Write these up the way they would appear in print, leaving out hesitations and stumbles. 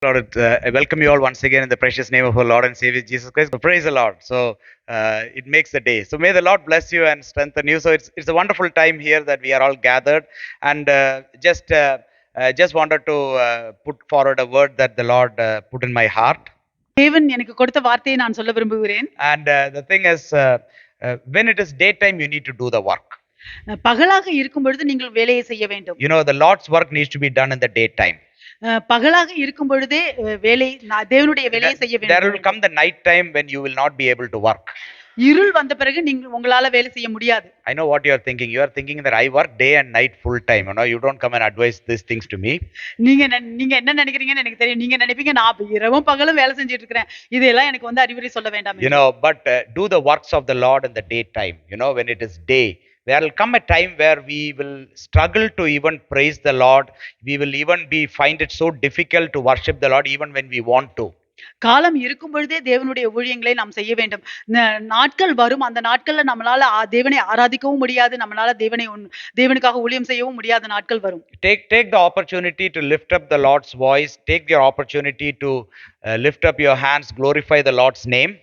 Lord, I welcome you all once again in the precious name of our Lord and Savior Jesus Christ. Praise the Lord. So it makes the day. So may the Lord bless you and strengthen you. So it's a wonderful time here that we are all gathered, and just wanted to put forward a word that the Lord put in my heart. தேவன் எனக்கு கொடுத்த வார்த்தையை நான் சொல்ல விரும்புகிறேன். And the thing is, when it is daytime, you need to do the work. பகலாக இருக்கும் பொழுது நீங்கள் வேலையை செய்ய வேண்டும். You know, the Lord's work needs to be done in the daytime. பகலாக இருக்கும் பொழுதே வேலை தேவனுடைய வேலையை செய்ய வேண்டும். There will come the night time when you will not be able to work. இருள் வந்த பிறகு நீங்க உங்களால வேலை செய்ய முடியாது. I know what you are thinking. You are thinking that I work day and night full time. You know, you don't come and advise these things to me. நீங்க என்ன நினைக்கிறீங்கன்னு எனக்கு தெரியும். நீங்க நினைப்பீங்க நான் இரவும் பகலும் வேலை செஞ்சிட்டு இருக்கேன். இதெல்லாம் எனக்கு வந்து அறிவுரை சொல்ல வேண்டாம். You know, but do the works of the Lord in the daytime. You know, when it is day. There will come a time where we will struggle to even praise the Lord. We will even find it so difficult to worship the Lord even when we want to. காலம் இருக்கும் பொழுதே தேவனுடைய ஊழியங்களை நாம் செய்ய வேண்டும். நாட்கள் வரும், அந்த நாட்கள்ல நம்மளால தேவனை ஆராதிக்கவும் முடியாது, நம்மளால தேவனுக்காக ஊழியம் செய்யவும் முடியாத நாட்கள் வரும். Take the opportunity to lift up the Lord's voice. Take your opportunity to lift up your hands, glorify the Lord's name.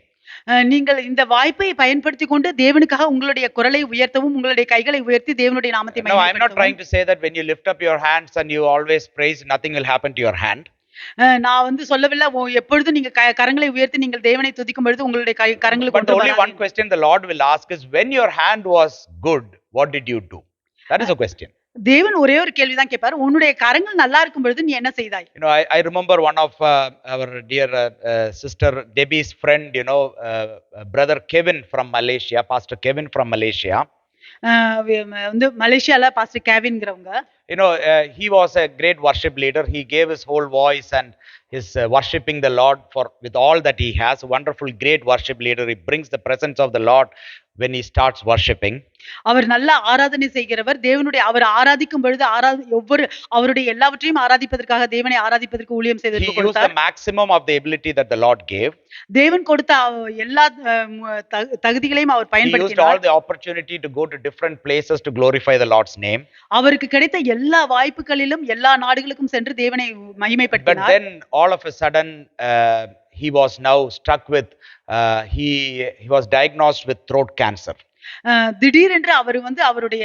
நீங்கள் இந்த வாய்ப்பை பயன்படுத்தி கொண்டு தேவனுக்காக உங்களுடைய குரலை உயர்த்தவும் உங்களுடைய கைகளை உயர்த்தி தேவனுடைய நாமத்தை No, I am not trying to say that when you lift up your hands and you always praise, nothing will happen to your hand. நான் வந்து சொல்லவில்லை எப்பொழுதும் நீங்க கரங்களை உயர்த்தி நீங்கள் தேவனை துதிக்கும் பொழுது உங்களுடைய கரங்களுக்கு But only one question the Lord will ask is, when your hand was good, what did you do? That is a question. தேவன் ஒரே ஒரு கேள்விதான் கேட்பார், உன்னுடைய கரங்கள் நல்லா இருக்கும் பொழுது நீ என்ன செய்தாய்? You know, I remember one of our dear sister Debbie's friend, you know, brother Kevin from Malaysia, Pastor Kevin from Malaysia. வந்து மலேசியால pastor கேவின்ங்கறவங்க. You know, he was a great worship leader. He gave his whole voice and is worshiping the Lord with all that he has. A wonderful, great worship leader. He brings the presence of the Lord when he starts worshiping. அவர் நல்ல ஆராதனை செய்கிறவர். தேவனுடைய அவர் ஆராதிக்கும் பொழுது ஒவ்வொரு அவருடைய எல்லாவற்றையும் ஆராதிப்பதற்காக தேவனை ஆராதிப்பதற்கு ஊழியம் செய்ததற்கு கொடுத்தார். He used the maximum of the ability that the Lord gave. தேவன் கொடுத்த எல்லா தகுதிகளையும் அவர் பயன்படுத்தினார். He used all the opportunity to go to different places to glorify the Lord's name. அவருக்கு கிடைத்த எல்லா வாய்ப்புகளிலும் எல்லா நாடுகளுக்கும் சென்று தேவனை மகிமைப்படுத்தினார். But then all of a sudden he was now struck with he was diagnosed with throat cancer. திடீரென்று அவர் வந்து அவருடைய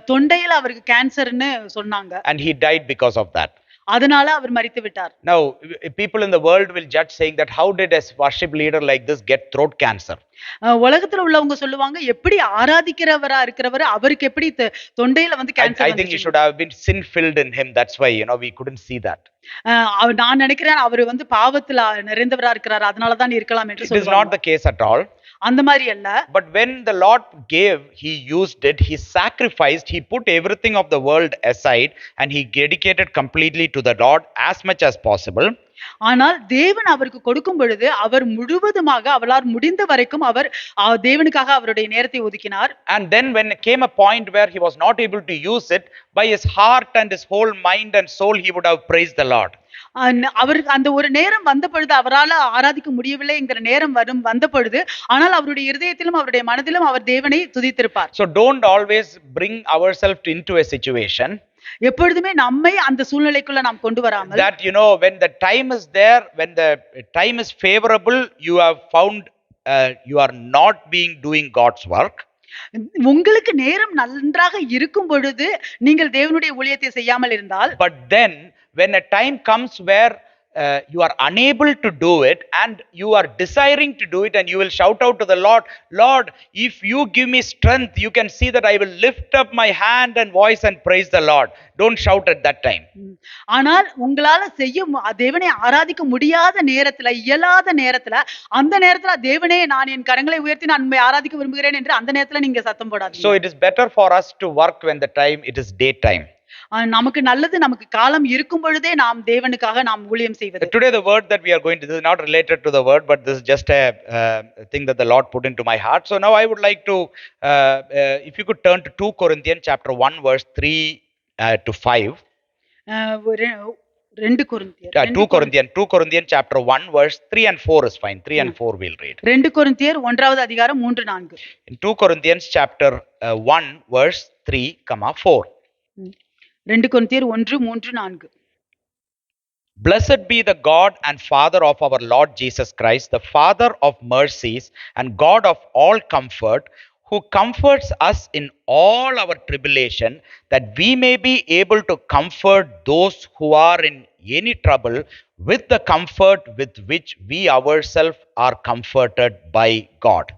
தொண்டையில அவருக்கு கேன்சர்னு சொன்னாங்க. And he died because of that. அதனால அவர் மரித்து விட்டார். Now people in the world will judge saying that how did a worship leader like this get throat cancer? உலகத்துல உள்ளவங்க சொல்லுவாங்க, எப்படி ஆராதிக்கிறவரா இருக்கிறவர் அவருக்கு எப்படி தொண்டையில வந்து cancer? I think he should have been sin filled in him. That's why, you know, we couldn't see that. நான் நினைக்கிறேன் அவர் வந்து பாவத்துல நிறைந்தவரா இருக்கிறார், அதனால தான் இருக்கலாம் என்று சொல்றாங்க. It is not the case at all. அந்த மாதிரி அல்ல. But when the Lord gave, he used it, he sacrificed, he put everything of the world aside and he dedicated completely to the Lord as much as possible. ஆனால் தேவன் அவருக்கு கொடுக்கும் பொழுது அவர் முழுவதுமாக அவரால் முடிந்த வரைக்கும் அவர் தேவனுக்காக அவருடைய நேரத்தை ஒதுக்கினார். And then when came a point where he was not able to use it, by his heart and his whole mind and soul he would have praised the Lord. அவருக்கு அந்த ஒரு நேரம் வந்த பொழுது அவரால் ஆராதிக்க முடியவில்லை என்கிற நேரம் வந்த பொழுது, ஆனால் அவருடைய இருதயத்திலும் அவருடைய மனதிலும் அவர் தேவனை துதித்திருப்பார். So don't always bring ourselves into a situation எப்பொழுதுமே நம்மை அந்த சூழ்நிலைக்குள்ள நாம் கொண்டு வராமல், that you know, when the time is there, when the time is favorable, you have found you are not doing God's work. உங்களுக்கு நேரம் நன்றாக இருக்கும் பொழுது நீங்கள் தேவனுடைய ஊழியத்தை செய்யாமல் இருந்தால், but then when a time comes where you are unable to do it and you are desiring to do it and you will shout out to the Lord, Lord, if you give me strength, you can see that I will lift up my hand and voice and praise the Lord. Don't shout at that time. ஆனால் உங்களால செய்ய தேவனை ஆராதிக்க முடியாத நேரத்துல, இயலாத நேரத்துல, அந்த நேரத்துல தேவனே நான் என் கரங்களை உயர்த்தி நான் உம்மை ஆராதிக்க விரும்புகிறேன் என்று அந்த நேரத்துல நீங்க சத்தம் போடாதீங்க. So it is better for us to work when the time it is daytime. நமக்கு நல்லது, நமக்கு காலம் இருக்கும் பொழுதே நாம் தேவனுக்காக நாம் ஊழியம் செய்வது. Today the word that we are going to, this is not related to the word, but this is just a thing that the Lord put into my heart. So now I would like to if you could turn to 2 Corinthians chapter 1 verse 3 to 5. 2 Corinthians chapter 1 verse 3 and 4 is fine. 3 and 4 we'll read. 2 கொரிந்தியர் 1வது அதிகாரம் 3-4. In 2 Corinthians chapter 1 verse 3, 4. 2 கொரிந்தியர் 1:3-4. Blessed be the God and Father of our Lord Jesus Christ, the Father of mercies and God of all comfort, who comforts us in all our tribulation, that we may be able to comfort those who are in any trouble with the comfort with which we ourselves are comforted by God.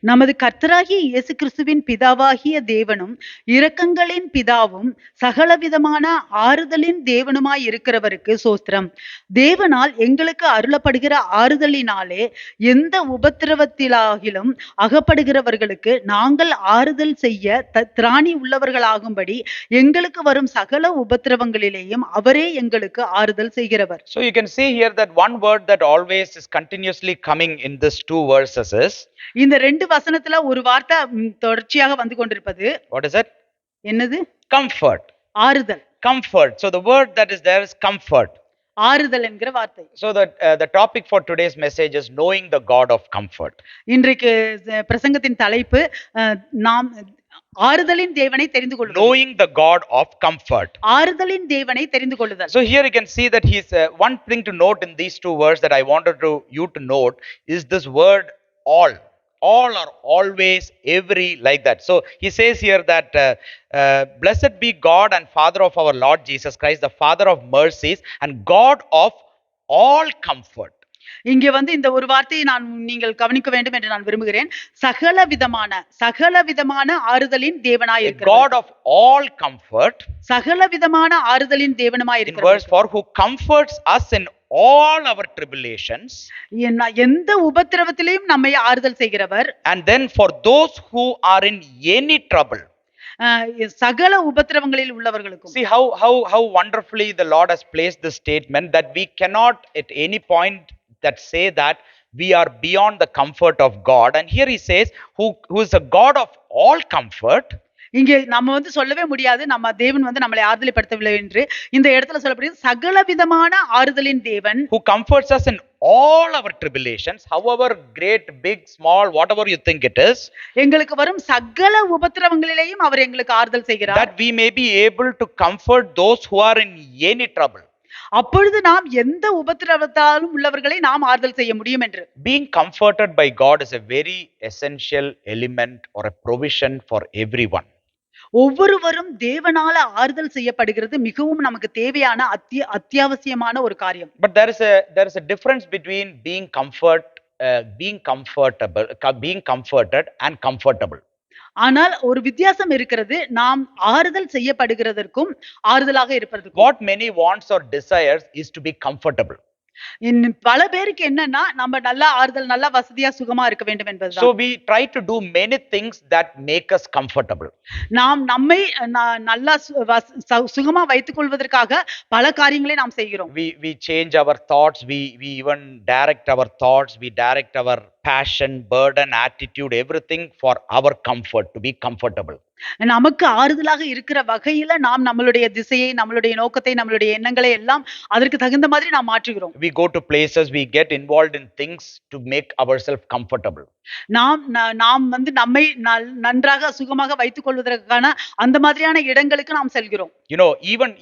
நமது கர்த்தராகிய இயேசு கிறிஸ்துவின் பிதாவாகிய தேவனும் இரக்கங்களின் பிதாவும் சகலவிதமான ஆறுதலின் தேவனுமாய் இருக்கிறவருக்கு சோஸ்திரம். தேவனால் எங்களுக்கு அருளப்படுகிற ஆறுதலினாலே எந்த உபத்திரவத்திலாகிலும் அகப்படுகிறவர்களுக்கு நாங்கள் ஆறுதல் செய்ய திராணி உள்ளவர்களாகும்படி எங்களுக்கு வரும் சகல உபத்திரவங்களிலேயும் அவரே எங்களுக்கு ஆறுதல் செய்கிறவர். So you can see here that one word that always is continuously coming in these two verses is, இந்த ரெண்டு வசனத்துல ஒரு வார்த்தை தொடர்ச்சியாக வந்து கொண்டிருப்பது what is it? என்னது? Comfort. ஆறுதல். Comfort. So the word that is there is comfort. ஆறுதல் என்கிற வார்த்தை. So the topic for today's message is knowing the God of comfort. இன்றைக்கு பிரசங்கத்தின் தலைப்பு நாம் ஆறுதலின் தேவனை தெரிந்து கொள்ளுதல். Knowing the God of comfort. ஆறுதலின் தேவனை தெரிந்து கொள்ளுதல். So here you can see that he's one thing to note in these two words that I wanted you to note is this word all. All are always, every, like that. So he says here that blessed be God and Father of our Lord Jesus Christ, the Father of mercies and God of all comfort. இங்கே வந்து இந்த ஒரு வார்த்தையை நீங்கள் கவனிக்க வேண்டும் என்று நான் விரும்புகிறேன். சகல விதமான ஆறுதலின் தேவனாய் இருக்கிறவர். God of all comfort. சகல விதமான ஆறுதலின் தேவனுமாய் இருக்கிறவர். In verse 4, who comforts us in all our tribulations. எந்த உபத்திரவத்திலும் நம்மை ஆறுதல் செய்கிறவர். And then for those who are in any trouble. சகல உபத்திரவங்களில் உள்ளவர்களுக்கும். See how wonderfully the Lord has placed this statement that we cannot at any point that say that we are beyond the comfort of God. And here he says who is a God of all comfort. இங்கே நம்ம வந்து சொல்லவே முடியாது நம்ம தேவன் வந்து நம்மளை ஆறுதலைப்படுத்தவில்லை என்று. இந்த இடத்துல சொல்லப்படுகிறது சகல விதமான ஆறுதலின் தேவன். Who comforts us in all our tribulations, however great, big, small, whatever you think it is. எங்களுக்கு வரும் சகல உபத்திரவங்களிலேயும் அவர் எங்களுக்கு ஆறுதல் செய்கிறார். That we may be able to comfort those who are in any trouble. அப்பொழுது நாம் எந்த உபத்திரவத்தாலும் உள்ளவர்களை நாம் ஆறுதல் செய்ய முடியும் என்று. Being comforted by God is a very essential element or a provision for everyone. ஒவ்வொருவரும் தேவனால ஆறுதல் செய்யப்படுகிறது மிகவும் நமக்கு தேவையான அத்தியாவசியமான ஒரு காரியம். But there is a difference between being comforted and comfortable. ஆனால் ஒரு வித்தியாசம் இருக்கிறது நாம் ஆறுதல் செய்யப்படுகிறதற்கும் ஆறுதலாக இருப்பதற்கும். What many wants or desires is to be comfortable. பல பேருக்கு என்னன்னா நம்ம நல்லா ஆறுதல் நல்லா வசதியா சுகமா இருக்க வேண்டும் என்பதுதான். So we try to do many things that make us comfortable. நாம் நம்மை நல்லா சுகமா வைத்துக் கொள்வதற்காக பல காரியங்களை நாம் செய்கிறோம். We change our thoughts, we even direct our thoughts, we direct our passion, burden, attitude, everything for our comfort, to be comfortable. நமக்கு ஆறுதலாக இருக்கிற வகையில நாம் நம்மளுடைய திசையை நம்மளுடைய நோக்கத்தை நம்மளுடைய எண்ணங்களை எல்லாம் அதற்கு தகுந்த மாதிரி நாம் மாற்றுகிறோம். We go to places, we get involved in things to make ourselves comfortable. நாம் வந்து நம்மை நன்றாக சுகமாக வைத்துக் கொள்வதற்கான அந்த மாதிரியான இடங்களுக்கு நாம் செல்கிறோம். You know,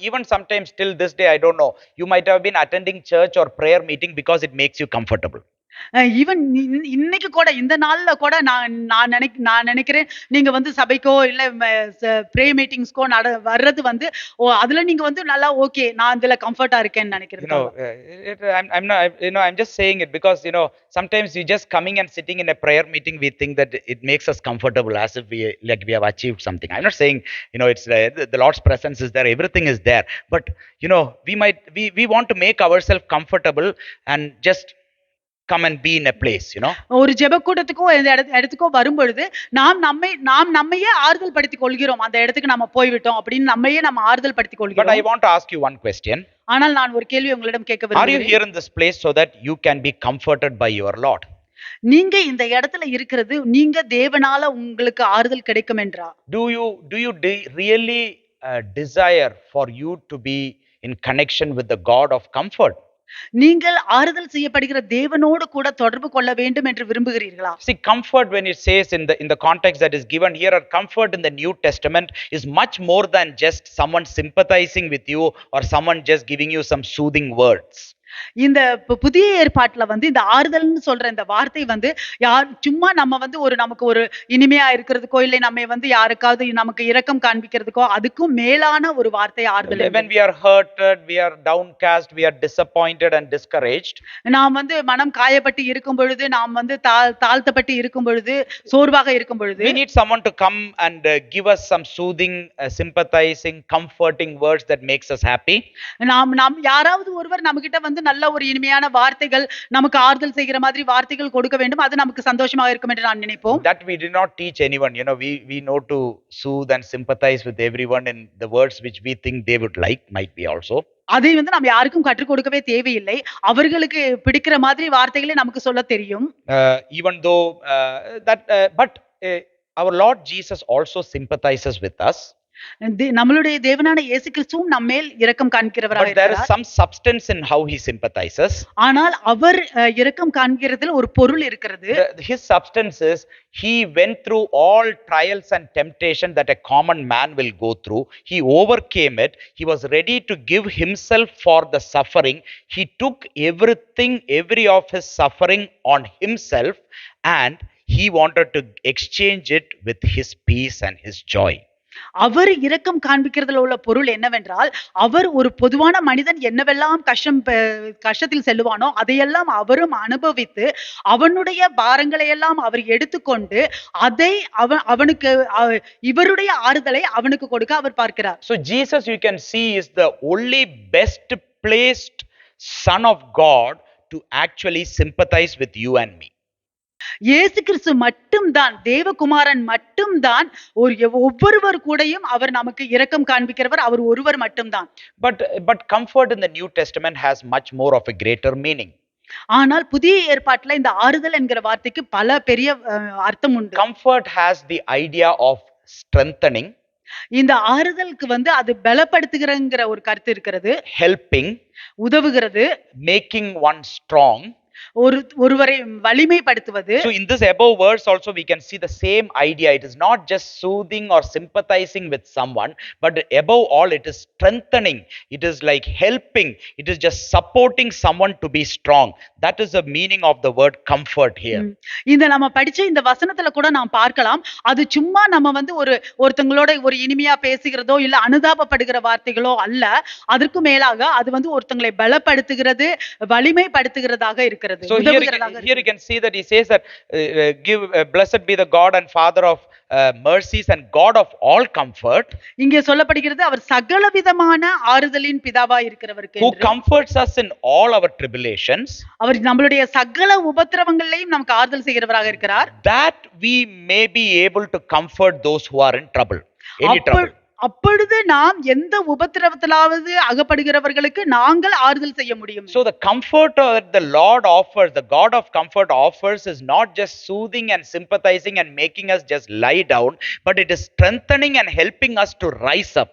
even sometimes till this day, I don't know, you might have been attending church or prayer meeting because it makes you comfortable. Even இன்னைக்கு கூட இந்த நாள்ல கூட நான் நினைக்கிறேன் நீங்க வந்து சபைக்கோ இல்ல ப்ரே மீட்டிங்ஸ்க்கோ வர்றது வந்து அதுல நீங்க வந்து நல்லா ஓகே நான் இதுல கம்ஃபர்ட்டா இருக்கேன்னு நினைக்கிறேன். I'm just saying it because sometimes you just coming and sitting in a prayer meeting, we think that it makes us comfortable as if we have achieved something. I'm not saying it's the Lord's presence is there, everything is there, but we want to make ourselves comfortable and just come and be in a place. ஒரு ஜெபக்கூட்டத்துக்கோ இடத்துக்கோ வரும்பொழுது நாம் நம்மையே ஆறுதல் படுத்திக் கொள்கிறோம். அந்த இடத்துக்கு நம்ம போய்விட்டோம் அப்படின்னு நம்மையே நம்ம ஆறுதல் படுத்திக் கொள்கிறோம். But I want to ask you one question. ஆனால் நான் ஒரு கேள்வி உங்களிடம் கேட்க விரும்புகிறேன். Are you here in this place so that you can be comforted by your Lord? நீங்க இந்த இடத்துல இருக்கிறது நீங்க தேவனால உங்களுக்கு ஆறுதல் கிடைக்கும் என்றா? Do you really desire for you to be in connection with the God of comfort? நீங்கள் ஆறுதல் செய்யப்படுகிற தேவனோடு கூட தொடர்பு கொள்ள வேண்டும் என்று விரும்புகிறீர்களா? See, comfort when it says in the context that is given here, or comfort in the New Testament is much more than just someone sympathizing with you or someone just giving you some soothing words. இந்த புதிய ஏற்பாட்டுல வந்து இந்த ஆறுதல்னு சொல்ற இந்த வார்த்தை வந்து சும்மா நம்ம வந்து நமக்கு ஒரு இனிமையா இருக்கிறதுக்கோ இல்லை நம்ம வந்து யாருக்காவது நமக்கு இரக்கம் காண்பிக்கிறதுக்கோ அதுக்கும் மேலான ஒரு வார்த்தை ஆறுதல். When we are hurted, we are downcast, we are disappointed and discouraged, நாம் வந்து மனம் காயப்பட்டு இருக்கும் பொழுது, நாம் வந்து தாழ்த்தப்பட்டு இருக்கும் பொழுது, சோர்வாக இருக்கும் பொழுது, we need someone to come and give us some soothing, sympathizing, comforting words that makes us happy. நாம் யாராவது ஒருவர் நம்மகிட்ட வந்து நல்ல ஒரு இனிமையான வார்த்தைகள், நமக்கு ஆறுதல் செய்கிற மாதிரி வார்த்தைகள் கொடுக்க வேண்டும். அது நமக்கு சந்தோஷமாக இருக்கும் என்று நான் நினைப்போம். That we did not teach anyone. We know to soothe and sympathize with everyone in the words which we think they would like, might be also. அதை வந்து நம்ம யாருக்கும் கற்றுக் கொடுக்கவே தேவையில்லை. அவர்களுக்கு பிடிக்கிற மாதிரி வார்த்தைகளை நமக்கு சொல்ல தெரியும். Even though but our Lord Jesus also sympathizes with us. நம்மளுடைய தேவனான இயேசு கிறிஸ்துவும் நம்மேல் இரக்கம் காண்கிறவராக இருக்கிறார். But there is some substance in how he sympathizes. ஆனால் அவர் இரக்கம் காண்கிறதில் ஒரு பொருள் இருக்கிறது. His substance is he went through all trials and temptation that a common man will go through. He overcame it. He was ready to give himself for the suffering. He took everything, every of his suffering on himself, and he wanted to exchange it with his peace and his joy. அவர் இரக்கம் காண்பிக்கிறதுல உள்ள பொருள் என்னவென்றால், அவர் ஒரு பொதுவான மனிதன் என்னவெல்லாம் கஷ்டத்தில் செல்லுவானோ அதையெல்லாம் அவரும் அனுபவித்து அவனுடைய பாரங்களை எல்லாம் அவர் எடுத்துக்கொண்டு அதை அவனுக்கு இவருடைய ஆறுதலை அவனுக்கு கொடுக்க அவர் பார்க்கிறார். So Jesus, you can see, is the only best placed Son of God to actually sympathize with you and me. இயேசு கிறிஸ்து மட்டும்தான், தேவகுமாரன் மட்டும்தான் ஒவ்வொருவர் கூடயும் அவர் நமக்கு இரக்கம் காண்பிக்கிறவர், அவர் ஒருவர் மட்டும்தான். But comfort in the New Testament has much more of a greater meaning. ஆனால் புதிய ஏற்பாட்டுல இந்த ஆறுதல் என்கிற வார்த்தைக்கு பல பெரிய அர்த்தம் உண்டு. Comfort has the idea of strengthening. இந்த ஆறுதலுக்கு வந்து அது பலப்படுத்துகிறங்கிற ஒரு கருத்து இருக்கிறது. Helping, உதவுகிறது. Making one strong, ஒருவரை வலிமைப்படுத்துவது. So in this above verse also we can see the same idea. It is not just soothing or sympathizing with someone, but above all it is strengthening. It is like helping. It is just supporting someone to be strong. That is the meaning of the word comfort here. இந்த நம்ம படிச்ச இந்த வசனத்துல கூட நாம் பார்க்கலாம். அது சும்மா நம்ம வந்து ஒருத்தங்களோட ஒரு இனிமையா பேசுகிறதோ இல்ல அனுதாபப்படுகிற வார்த்தைகளோ அல்ல. அதற்கு மேலாக அது வந்து ஒருத்தங்களை பலப்படுத்துகிறது, வலிமைப்படுத்துகிறதாக இருக்கிறது. So here you can see that he says that blessed be the God and Father of mercies and God of all comfort. இங்கே சொல்லப்படுகிறது அவர் சகலவிதமான ஆறுதலின் பிதாவாய் இருக்கிறவருக்கு. Who comforts us in all our tribulations. அவர் நம்மளுடைய சகல உபத்திரவங்களையும் நமக்கு ஆறுதல் செய்கிறவராக இருக்கிறார். That we may be able to comfort those who are in trouble. Any trouble. அப்பொழுது நாம் எந்த உபத்திரவத்திலாவது அகப்படுகிறவர்களுக்கு நாங்கள் ஆறுதல் செய்ய முடியும். So the comfort that the Lord offers, the God of comfort offers, is not just soothing and sympathizing and making us just lie down, but it is strengthening and helping us to rise up.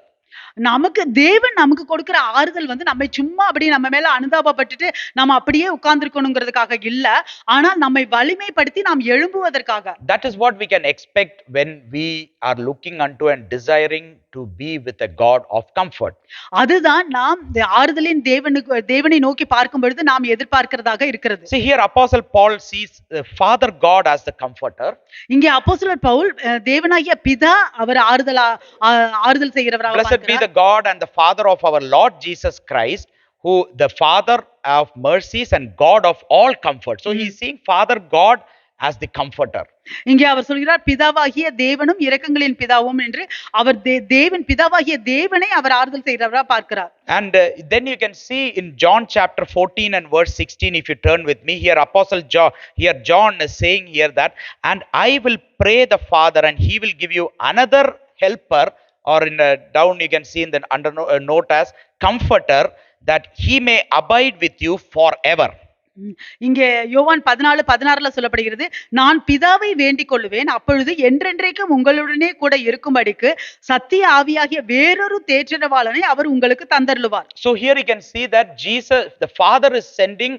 நமக்கு தேவன் நமக்கு கொடுக்கிற ஆறுதல் வந்து நம்மை சும்மா அப்படி நம்ம மேல அனுதாபப்பட்டுட்டு நம்ம அப்படியே உட்கார்ந்துருக்கணுங்கிறதுக்காக இல்ல, ஆனால் நம்மை வலிமைப்படுத்தி நாம் எழும்புவதற்காக. That is what we can expect when we are looking unto and desiring to be with a God of comfort. அதுதான் நாம் ஆறுதலின் தேவனை நோக்கி பார்க்கும் பொழுது நாம் எதிர்பார்க்கிறதாக இருக்கிறது. See here Apostle Paul sees Father God as the comforter. இங்கே அப்போஸ்தலர் பவுல் தேவனாகிய பிதா அவர் ஆறுதல் செய்கிறவராக பார்க்கிறார். Blessed be the God and the Father of our Lord Jesus Christ, who the Father of mercies and God of all comfort. So he is seeing Father God as the comforter. இங்கே அவர் சொல்கிறார் பிதாவாகிய தேவனும் இரக்கங்களின் பிதாவும் என்று. அவர் தேவன் பிதாவாகிய தேவனை அவர் ஆறுதல் செய்கிறவரா பார்க்கிறார். And then you can see in John chapter 14 and verse 16, if you turn with me here, Apostle John, here John is saying here that, and I will pray the Father and he will give you another helper, or in down you can see in the under note as comforter, that he may abide with you forever. இங்கே யோவான் 14:16 சொல்லப்படுகிறது, நான் பிதாவை வேண்டிக் கொள்ளுவேன், அப்பொழுது என்றென்றைக்கும் உங்களுடனே கூட இருக்கும்படிக்கு சத்திய ஆவியாகிய வேறொரு தேற்றரவாளனை அவர் உங்களுக்கு தந்தருளுவார். So here you can see that Jesus, the Father is sending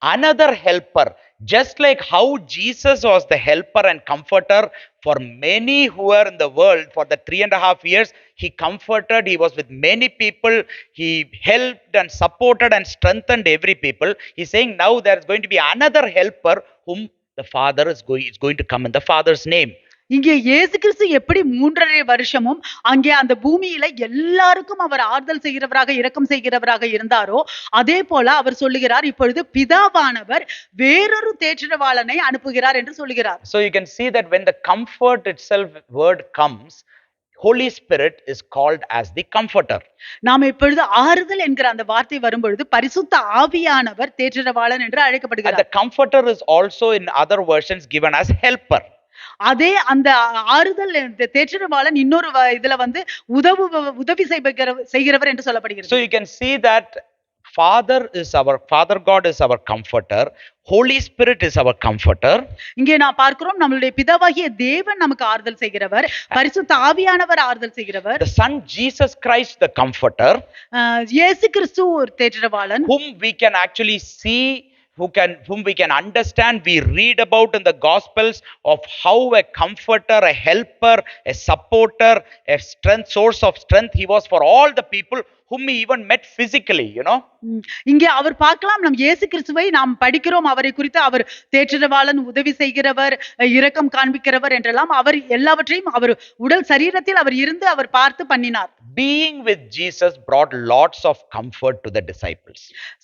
another helper. Just like how Jesus was the helper and comforter for many who were in the world for the 3.5 years, he comforted, he was with many people, he helped and supported and strengthened every people. He's saying now there is going to be another helper whom the Father is going to come in the Father's name. இங்கே இயேசு கிறிஸ்து எப்படி 3.5 வருஷமும் அங்கே அந்த பூமியில எல்லாருக்கும் அவர் ஆறுதல் செய்கிறவராக, இரக்கம் செய்கிறவராக இருந்தாரோ, அதே போல அவர் சொல்லுகிறார், இப்பொழுது பிதாவானவர் வேறொரு தேற்றரவாளனை அனுப்புகிறார் என்று சொல்லுகிறார். So you can see that when the comfort itself word comes, Holy Spirit is called as the comforter. நாம இப்பொழுது ஆறுதல் என்கிற அந்த வார்த்தை வரும்பொழுது பரிசுத்த ஆவியானவர் தேற்றரவாளன் என்று And அழைக்கப்படுகிறார். the comforter is also in other versions given as helper. அதே அந்த ஆறுதல் தேற்றரவாளன் இன்னொரு இதுல வந்து உதவி செய்கிறவர் என்று சொல்லப்படுகிறது. So you can see that Father God is our comforter, Holy Spirit is our comforter. இங்கே நான் பார்க்கிறோம், நம்மளுடைய பிதாவாகிய தேவன் நமக்கு ஆறுதல் செய்கிறவர், பரிசுத்த ஆவியானவர் ஆறுதல் செய்கிறவர். The Son Jesus Christ the comforter, இயேசு கிறிஸ்து ஒரு தேற்றரவாளன், whom we can actually see, whom we can understand. We read about in the Gospels of how a comforter, a helper, a supporter, a source of strength he was for all the people whom he even met physically, you know. இங்கே அவர் பார்க்கலாம், நம் இயேசு கிறிஸ்துவை நாம் படிக்கிறோம், அவரை குறித்து அவர் தேற்றரவாளன், உதவி செய்கிறவர், இரக்கம் காண்பிக்கிறவர் என்றெல்லாம் அவர் எல்லாவற்றையும் அவர் உடல் சரீரத்தில் அவர் இருந்து அவர் பார்த்து பண்ணினார். Being with Jesus brought lots of comfort to the disciples.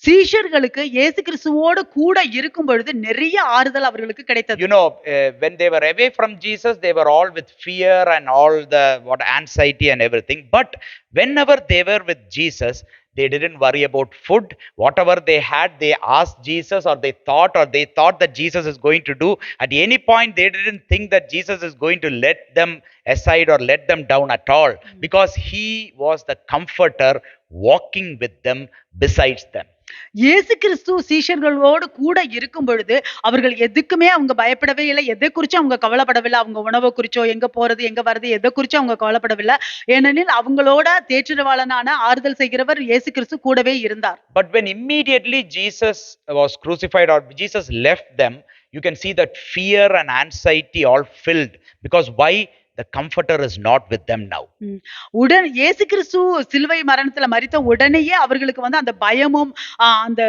சீஷர்களுக்கு இயேசு கிறிஸ்துவோடு கூட இருக்கும் பொழுது நிறைய ஆறுதல் அவர்களுக்கு கிடைத்தது. You know, when they were away from Jesus, they were all with fear and all the anxiety and everything. But whenever they were with Jesus, they didn't worry about food. Whatever they had, they asked Jesus, or they thought that Jesus is going to do. At any point, they didn't think that Jesus is going to let them aside or let them down at all, because he was the comforter walking with them, besides them. இயேசு கிறிஸ்து சீஷர்களோடு கூட இருக்கும் பொழுது அவர்கள் எதுக்குமே அவங்க பயப்படவே இல்லை, எதை குறிச்சும் அவங்க கவலைப்படவில்லை. அவங்க உணவை குறிச்சோ, எங்க போறது எங்க வர்றது, எதை குறிச்சும் அவங்க கவலைப்படவில்லை. ஏனெனில் அவங்களோட தேற்றரவாளனான ஆறுதல் செய்கிறவர் இயேசு கிறிஸ்து கூடவே இருந்தார். But when immediately Jesus was crucified or Jesus left them, you can see that fear and anxiety all filled, because why? The comforter is not with them now. உடன் இயேசு கிறிஸ்து சிலுவை மரணத்துல மரித்த உடனேயே அவர்களுக்கு வந்து அந்த பயமும் அந்த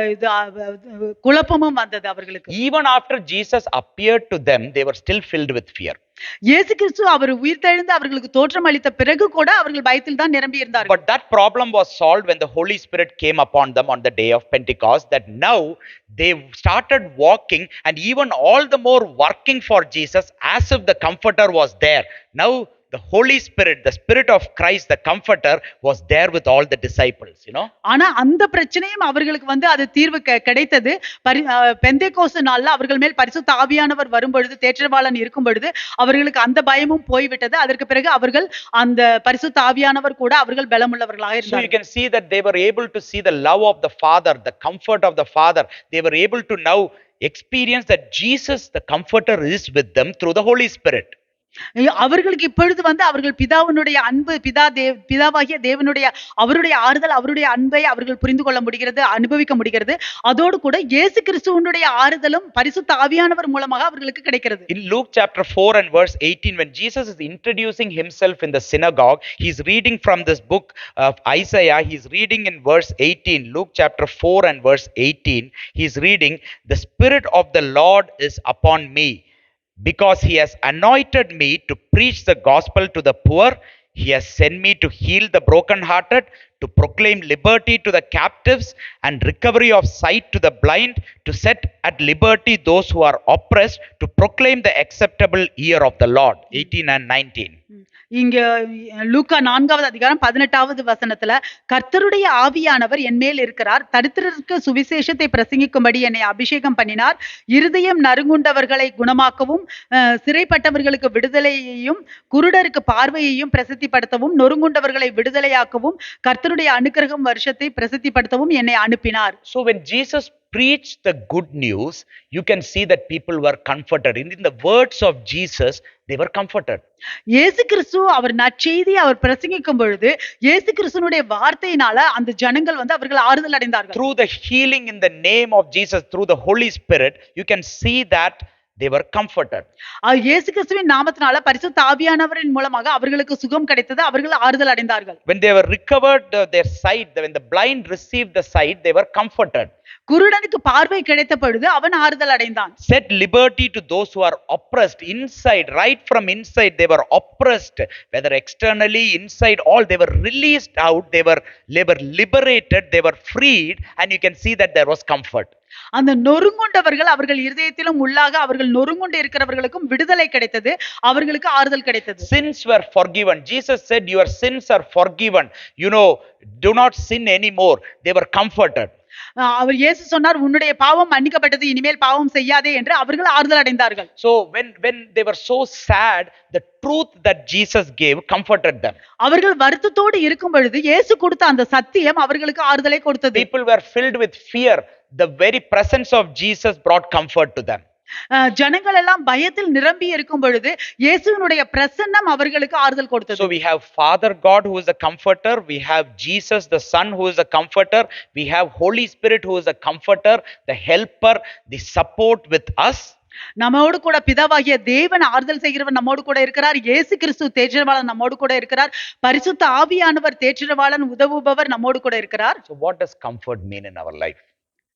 குழப்பமும் வந்தது அவர்களுக்கு. Even after Jesus appeared to them, they were still filled with fear. இயேசு கிறிஸ்து அவர் உயிர்த்தெழுந்து அவர்களுக்கு தோற்றம் அளித்த பிறகு கூட அவர்கள் பயத்தில் தான் நிரம்பி இருந்தார்கள். But that problem was solved when the Holy Spirit came upon them on the day of Pentecost, that now they started walking and even all the more working for Jesus as if the comforter was there. Now the Holy Spirit, the Spirit of Christ, the comforter, was there with all the disciples, you know. ஆனா அந்த பிரச்சனையும் அவர்களுக்கு வந்து அது தீர்வு கிடைத்தது. பெந்தேகோஸ்து நாள்ல அவர்கள் மேல் பரிசுத்த ஆவியானவர் வரும்பொழுது, தேற்றரவாளன் இருக்கும் பொழுது அவர்களுக்கு அந்த பயமும் போய்விட்டது. அதற்கு பிறகு அவர்கள் அந்த பரிசுத்த ஆவியானவர் கூட அவர்கள் பலமுள்ளவர்களாக இருந்தார்கள். So you can see that they were able to see the love of the Father, the comfort of the Father. They were able to now experience that Jesus, the comforter, is with them through the Holy Spirit. அவர்களுக்கு இப்பொழுது வந்து அவர்கள் பிதாவினுடைய அன்பு, பிதாவாகிய தேவனுடைய அவருடைய ஆறுதல், அவருடைய அன்பை அவர்கள் புரிந்து கொள்ள முடிகிறது, அனுபவிக்க முடிகிறது. அதோடு கூட இயேசு கிறிஸ்துவினுடைய ஆறுதலும் பரிசுத்த ஆவியானவர் மூலமாக அவர்களுக்கு கிடைக்கிறது. In Luke chapter 4 and verse 18, when Jesus is introducing himself in the synagogue, he is reading from this book of Isaiah. He is reading in verse 18, Luke chapter 4 and verse 18. He is reading, "The Spirit of the Lord is upon me, because he has anointed me to preach the gospel to the poor. He has sent me to heal the brokenhearted, to proclaim liberty to the captives and recovery of sight to the blind, to set at liberty those who are oppressed, to proclaim the acceptable year of the Lord." 18 and 19. இங்க லூக்கா 4வது அதிகாரம் 18வது வசனத்துல, கர்த்தருடைய ஆவியானவர் என் மேல் இருக்கிறார், தரித்திரருக்கு சுவிசேஷத்தை பிரசங்கிக்கும்படி என்னை அபிஷேகம் பண்ணினார், இருதயம் நறுங்குண்டவர்களை குணமாக்கவும், சிறைப்பட்டவர்களுக்கு விடுதலையையும், குருடருக்கு பார்வையையும் பிரசித்திப்படுத்தவும், நொறுங்குண்டவர்களை விடுதலையாக்கவும், கர்த்தருடைய அனுக்கிரகம் வருஷத்தை பிரசித்திப்படுத்தவும் என்னை அனுப்பினார். So when Jesus preach the good news, you can see that people were comforted. In the words of Jesus, they were comforted. இயேசு கிறிஸ்து அவர் நற்செய்தி அவர் பிரசங்கிக்கும் பொழுது இயேசு கிறிஸ்துனுடைய வார்த்தையினால அந்த ஜனங்கள் வந்து அவர்கள் ஆறுதல் அடைந்தார்கள். Through the healing in the name of Jesus, through the Holy Spirit, you can see that they were comforted. இயேசு கிறிஸ்துவின் நாமத்தினால பரிசுத்த ஆவியானவரின் மூலமாக அவர்களுக்கு சுகம் கிடைத்தது, அவர்கள் ஆறுதல் அடைந்தார்கள். When they were recovered their sight, when the blind received the sight, they were comforted. குருடனுக்கு பார்வை கிடைத்த பொழுது அவன் ஆறுதல் அடைந்தான். Set liberty to those who are oppressed inside, right from inside they were oppressed, whether externally, inside, all they were released out, they were liberated, they were freed, and you can see that there was comfort. அந்த நொறுங்குண்டவர்கள் அவர்கள் இருதயத்திலும் உள்ளாக அவர்கள் நொறுங்குண்டு இருக்கிறவர்களுக்கும் விடுதலை கிடைத்தது, அவர்களுக்கு ஆறுதல் கிடைத்தது. Sins were forgiven. Jesus said, your sins are forgiven, do not sin anymore. They were comforted. அவர் இயேசு சொன்னார், உன்னுடைய பாவம் மன்னிக்கப்பட்டது, இனிமேல் பாவம் செய்யாதே என்று அவர்கள் ஆறுதல் அடைந்தார்கள். So when they were so sad, the truth that Jesus gave comforted them. அவர்கள் வருத்தத்தோடு இருக்கும் பொழுது இயேசு கொடுத்த அந்த சத்தியம் அவர்களுக்கு ஆறுதலை கொடுத்தது. People were filled with fear. The very presence of Jesus brought comfort to them. ஜனங்கள் எல்லாம் பயத்தில் நிரம்பி இருக்கும் பொழுது இயேசுவினுடைய பிரசன்னம் அவர்களுக்கு ஆறுதல் கொடுத்தது. So we have Father God who is a comforter, we have Jesus the Son who is a comforter, we have Holy Spirit who is a comforter, the helper, the support with us. நம்மோடு கூட பிதாவாகிய தேவன் ஆறுதல் செய்கிறவர் நம்மோடு கூட இருக்கிறார். இயேசு கிறிஸ்து தேற்றரவாளன் நம்மோடு கூட இருக்கிறார். பரிசுத்த ஆவியானவர் தேற்றரவாளன் உதவுபவர் நம்மோடு கூட இருக்கிறார். So what does comfort mean in our life?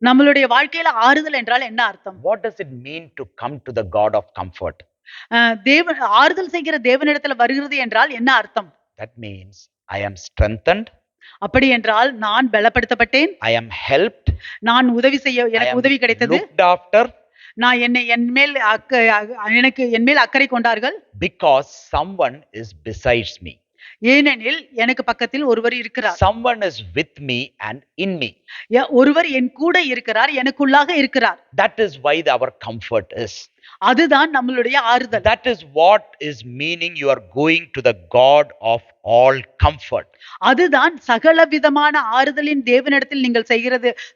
நம்மளுடைய வாழ்க்கையில ஆறுதல் என்றால் என்ன அர்த்தம்? What does it mean to come to the God of comfort? தேவன் ஆறுதல் செய்கிற தேவனிடத்தில் வருகிறது என்றால் என்ன அர்த்தம்? That means I am strengthened. அப்படி என்றால் நான் பலப்படுத்தப்பட்டேன். I am helped. நான் உதவி செய்ய எனக்கு உதவி கிடைத்தது. Looked after. நான் எனக்கு என் மேல் அக்கறை கொண்டார்கள். Because someone is besides me. ஏனெனில் எனக்கு பக்கத்தில் ஒருவர் இருக்கிறார். Someone is with me and in me. ஒருவர் என் கூட இருக்கிறார், எனக்குள்ளாக இருக்கிறார். That is why our comfort is. அதுதான் நம்மளுடைய ஆறுதல். That is what is meaning you are going to the God of all comfort. அதுதான் சகல விதமான ஆறுதலின் தேவனிடத்தில் நீங்கள்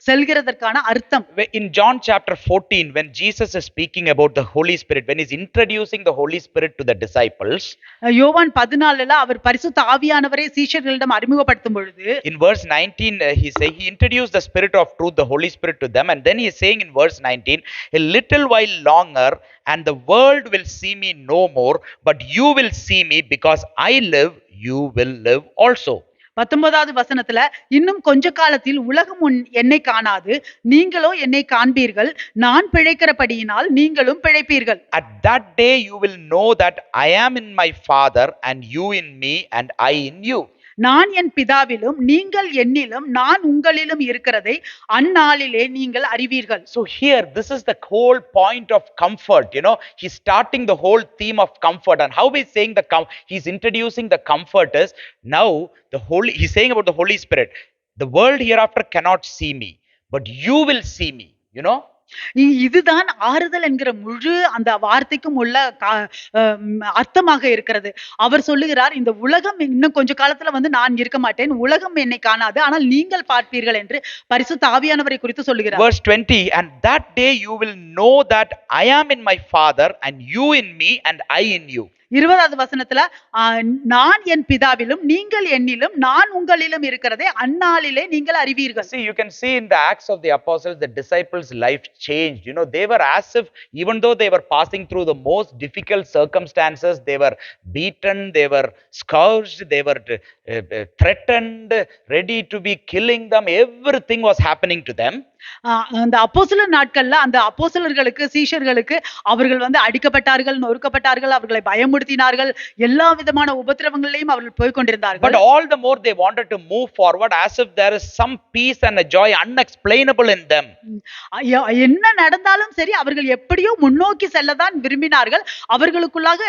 செல்கிறதற்கான அர்த்தம். In John chapter 14, when Jesus is speaking about the Holy Spirit, when he is introducing the Holy Spirit to the disciples, யோவான் 14ல அவர் பரிசுத்த ஆவியானவரை சீஷர்களிடம் அறிமுகப்படுத்தும் பொழுது in verse 19 he introduced the Spirit of truth, the Holy Spirit, to them, and then he is saying in verse 19, a little while longer and the world will see me no more, but you will see me, because I live, you will live also. 19வது வசனத்துல, இன்னும் கொஞ்ச காலத்தில் உலகம் என்னை காணாது, நீங்களோ என்னை காண்பீர்கள், நான் பிழைக்கிறபடியினால் நீங்களும் பிழைப்பீர்கள். At that day you will know that I am in my Father, and you in me, and I in you. நான் என் பிதாவிலும் நீங்கள் என்னிலும் நான் உங்களிலும் இருக்கிறதை அந்நாளிலே நீங்கள் அறிவீர்கள். So here this is the whole point of comfort. He's starting the whole theme of comfort, and how he's saying he's introducing the comfort is now he's saying about the Holy Spirit. The world hereafter cannot see me, but you will see me. இதுதான் ஆறுதல் என்கிற முழு அந்த வார்த்தைக்கும் உள்ள அர்த்தமாக இருக்கிறது. அவர் சொல்லுகிறார், இந்த உலகம் இன்னும் கொஞ்ச காலத்துல நான் இருக்க மாட்டேன், உலகம் என்னை காணாது, ஆனால் நீங்கள் பார்ப்பீர்கள் என்று பரிசுத்த ஆவியானவரை குறித்து சொல்லுகிறார். Verse 20, and that day you will know that I am in my Father, and you in me, and I in you. 20வது வசனத்துல, நான் என் பிதாவிலும் நீங்கள் என்னிலும் நான் உங்களிலும் இருக்கிறதை அந்நாளிலே நீங்கள் அறிவீர்கள். See, you can see in the Acts of the Apostles, the disciples' life changed. They were as if, even though they were passing through the most difficult circumstances, they were beaten, they were scourged, they were threatened, ready to be killing them. Everything was happening to them. அந்த அப்போஸ்தலர் நாட்கள்ல அந்த அப்போஸ்தலர்களுக்கு சீஷர்களுக்கு அவர்கள் அடிக்கப்பட்டார்கள், நொறுக்கப்பட்டார்கள், அவர்களை பயமுறுத்தினார்கள், எல்லா விதமான உபத்திரவங்களிலும் அவர்கள் போய் கொண்டிருந்தார்கள். But all the more they wanted to move forward as if there is some peace and a joy unexplainable in them. என்ன நடந்தாலும் சரி அவர்கள் எப்படியோ முன்னோக்கி செல்லதான் விரும்பினார்கள். அவர்களுக்குள்ளாக